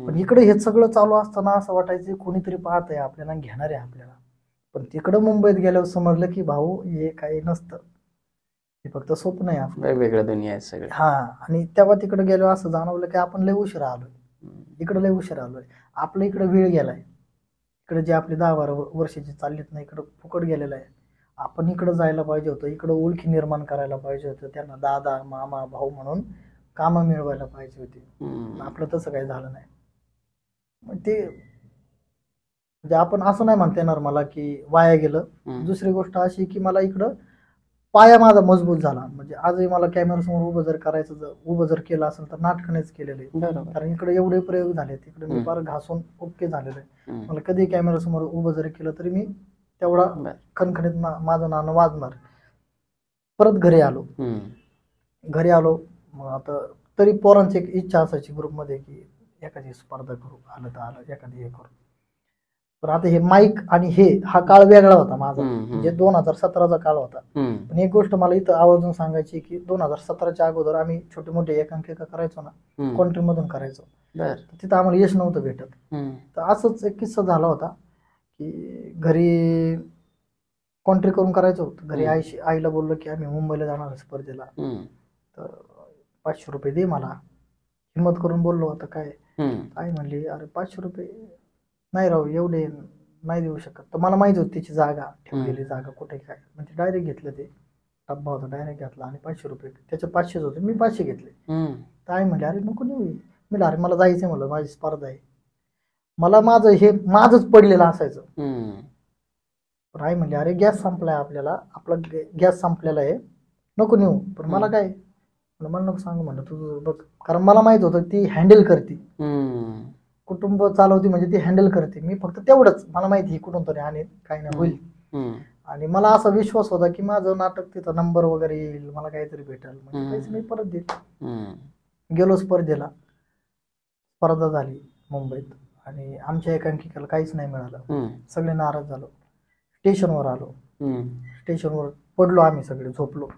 Speaker 2: पण इकडे हे सगळं चालू असताना असं वाटायचं कोणीतरी पाहत आहे आपल्याला, घेणार आहे आपल्याला. पण तिकडं मुंबईत गेल्यावर समजलं की भाऊ हे काही नसतं, हे फक्त स्वप्न आहे आपलं.
Speaker 1: वेगवेगळ्या दुनिया आहेत सगळे.
Speaker 2: हा, आणि तेव्हा तिकडे गेलो असं जाणवलं की आपण लय उशिरा आलोय, इकडे लय उशिरा आलोय. आपलं इकडे वेळ गेलाय, इकडे जे आपले 10-12 वर्षाचे चाललेत ना इकडं फुकट गेलेलं आहे. आपण इकडं जायला पाहिजे होतं, इकडं ओळखी निर्माण करायला पाहिजे होतं, त्यांना दादा मामा भाऊ म्हणून कामं मिळवायला पाहिजे होती. आपलं तसं काही झालं नाही. मग ते म्हणजे आपण असं नाही म्हणता येणार मला की वाया गेलं. दुसरी गोष्ट अशी की मला इकडं पाया माझा मजबूत झाला. म्हणजे आजही मला कॅमेरासमोर उभं जर केलं असेल तर नाटकानेच केलेलं आहे. कारण इकडे एवढे प्रयोग झाले, तिकडे मी फार घासून ओके झालेलं आहे. मला कधी कॅमेरासमोर उभं जरी केलं तरी मी तेवढा खणखणीत माझं नाणं वाजणार. परत घरी आलो. मग आता तरी पोरांची एक इच्छा असायची ग्रुपमध्ये की एखादी स्पर्धा करू, आलं तर आलं, एखादी हे करू. पण आता हे माईक आणि हा काळ वेगळा होता माझा, म्हणजे 2017चा काळ होता. पण एक गोष्ट मला इथं आवर्जून सांगायची की 2017च्या अगोदर आम्ही छोटे मोठे एकांकिका करायचो ना, कॉन्ट्री मधून करायचो, तिथं आम्हाला यश नव्हतं भेटत. तर असंच एक किस्सा झाला होता की घरी कॉन्ट्री करून करायचं होतं. घरी आईला बोललो की आम्ही मुंबईला जाणार स्पर्धेला, तर 500 रुपये दे मला. हिंमत करून बोललो होतं. काय आई म्हणली, अरे 500 रुपये नाही राहू, एवढे नाही देऊ शकत. तर मला माहिती होती तिची जागा, ठेवलेली जागा कुठे काय. म्हणजे डायरेक्ट घेतलं, ते डब्बा होता डायरेक्ट घेतला आणि 500 रुपये त्याचे 500 होते, मी 500 घेतले. तर आई म्हणले, अरे नको नेऊ. मी अरे मला जायचंय, म्हणलं माझी स्पर्धा आहे. मला माझंच पडलेलं असायचं. पण आई म्हणली, अरे गॅस संपलाय, आपला गॅस संपलेला आहे, नको नेऊ. पण मला काय, मला नको सांगू म्हणलं, तुझं बघ. कारण मला माहित होतं ती हँडल करते, कुटुंब चालवती, म्हणजे ती हँडल करते. मी फक्त तेवढंच, मला माहिती ही कुठून तरी आणि काही नाही होईल. आणि मला असा विश्वास होता की माझं नाटक तिथं नंबर वगैरे येईल, मला काहीतरी भेटेल, म्हणजे पैसे मी परत देईल. गेलो स्पर्धेला, स्पर्धा झाली मुंबईत आणि आमच्या एकांकिकेला काहीच नाही मिळालं. सगळे नाराज झालो. स्टेशनवर आलो, स्टेशनवर पडलो आम्ही सगळे, झोपलो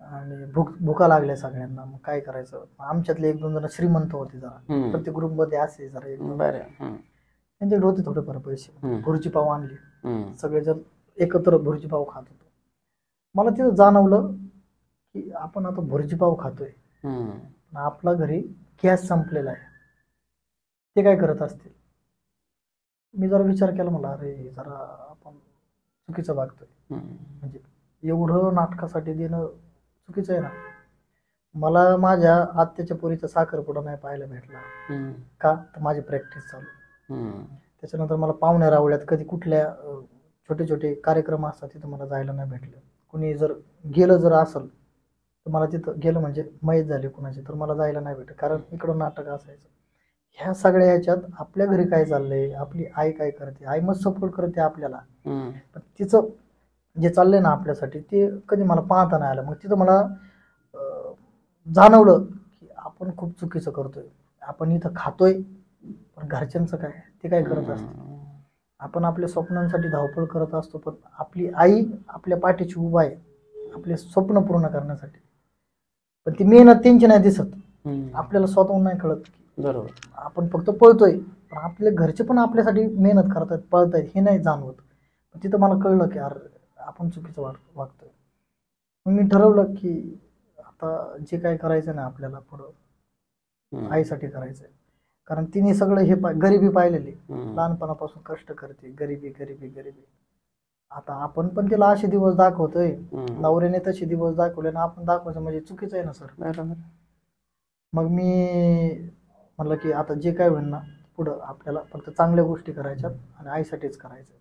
Speaker 2: आणि भुका लागल्या सगळ्यांना. मग काय करायचं, आमच्यातले 1-2 जण श्रीमंत होते जरा, प्रत्येक ग्रुप मध्ये असे जरा त्यांच्याकडे होते थोडेफार पैसे. भुर्जी पाव आणले, सगळेजण एकत्र भुर्जी पाव खात होतो. मला तिथं जाणवलं की आपण आता भुर्जी पाव खातोय, आपला घरी गॅस संपलेला आहे, ते काय करत असतील. मी जरा विचार केला, मला अरे जरा आपण चुकीचं वागतोय. म्हणजे एवढं नाटकासाठी देणं चुकीचं आहे ना. मला माझ्या आत्याच्या पोरीचा साखरपुडा नाही पाहायला भेटला का, तर माझी प्रॅक्टिस चालू. त्याच्यानंतर मला पाहुण्या रावळ्यात कधी कुठल्या छोटे छोटे कार्यक्रम असतात तिथं मला जायला नाही भेटलं. कुणी जर गेलं जर असेल तर मला तिथं गेलं म्हणजे मयत झाली कुणाची, तर मला जायला नाही भेटत, कारण इकडं नाटक असायचं. ह्या सगळ्या ह्याच्यात आपल्या घरी काय चाललंय, आपली आई काय करते, आई मग सपोर्ट करते आपल्याला, पण तिचं जे चाललंय ना आपल्यासाठी ते कधी मला पाहता नाही आलं. मग तिथं मला जाणवलं की आपण खूप चुकीचं करतोय. आपण इथं खातोय, पण घरच्यांचं काय, ते काय करत असते. आपण आपल्या स्वप्नांसाठी धावपळ करत असतो, पण आपली आई आपल्या पाठीशी उभा आहे आपले स्वप्न पूर्ण करण्यासाठी, पण ती मेहनत त्यांची नाही दिसत, आपल्याला स्वतःहून नाही कळत. बरोबर, आपण फक्त पळतोय, पण आपले घरचे पण आपल्यासाठी मेहनत करतात, पळतायत, हे नाही जाणवत. तिथं मला कळलं की अरे आपण चुकीचं वागतोय. मग मी ठरवलं की आता जे काय करायचं ना आपल्याला पुढं आईसाठी करायचंय. कारण तिने सगळं हे गरिबी पाहिलेली, लहानपणापासून कष्ट करते, गरिबी गरिबी गरिबी. आता आपण पण तिला असे दिवस दाखवतोय, नवऱ्याने तसे दिवस दाखवले ना आपण दाखवायचं म्हणजे चुकीचं आहे ना सर. मग मी म्हणलं की आता जे काय होईल ना पुढं आपल्याला फक्त चांगल्या गोष्टी करायच्यात आणि आईसाठीच करायचं.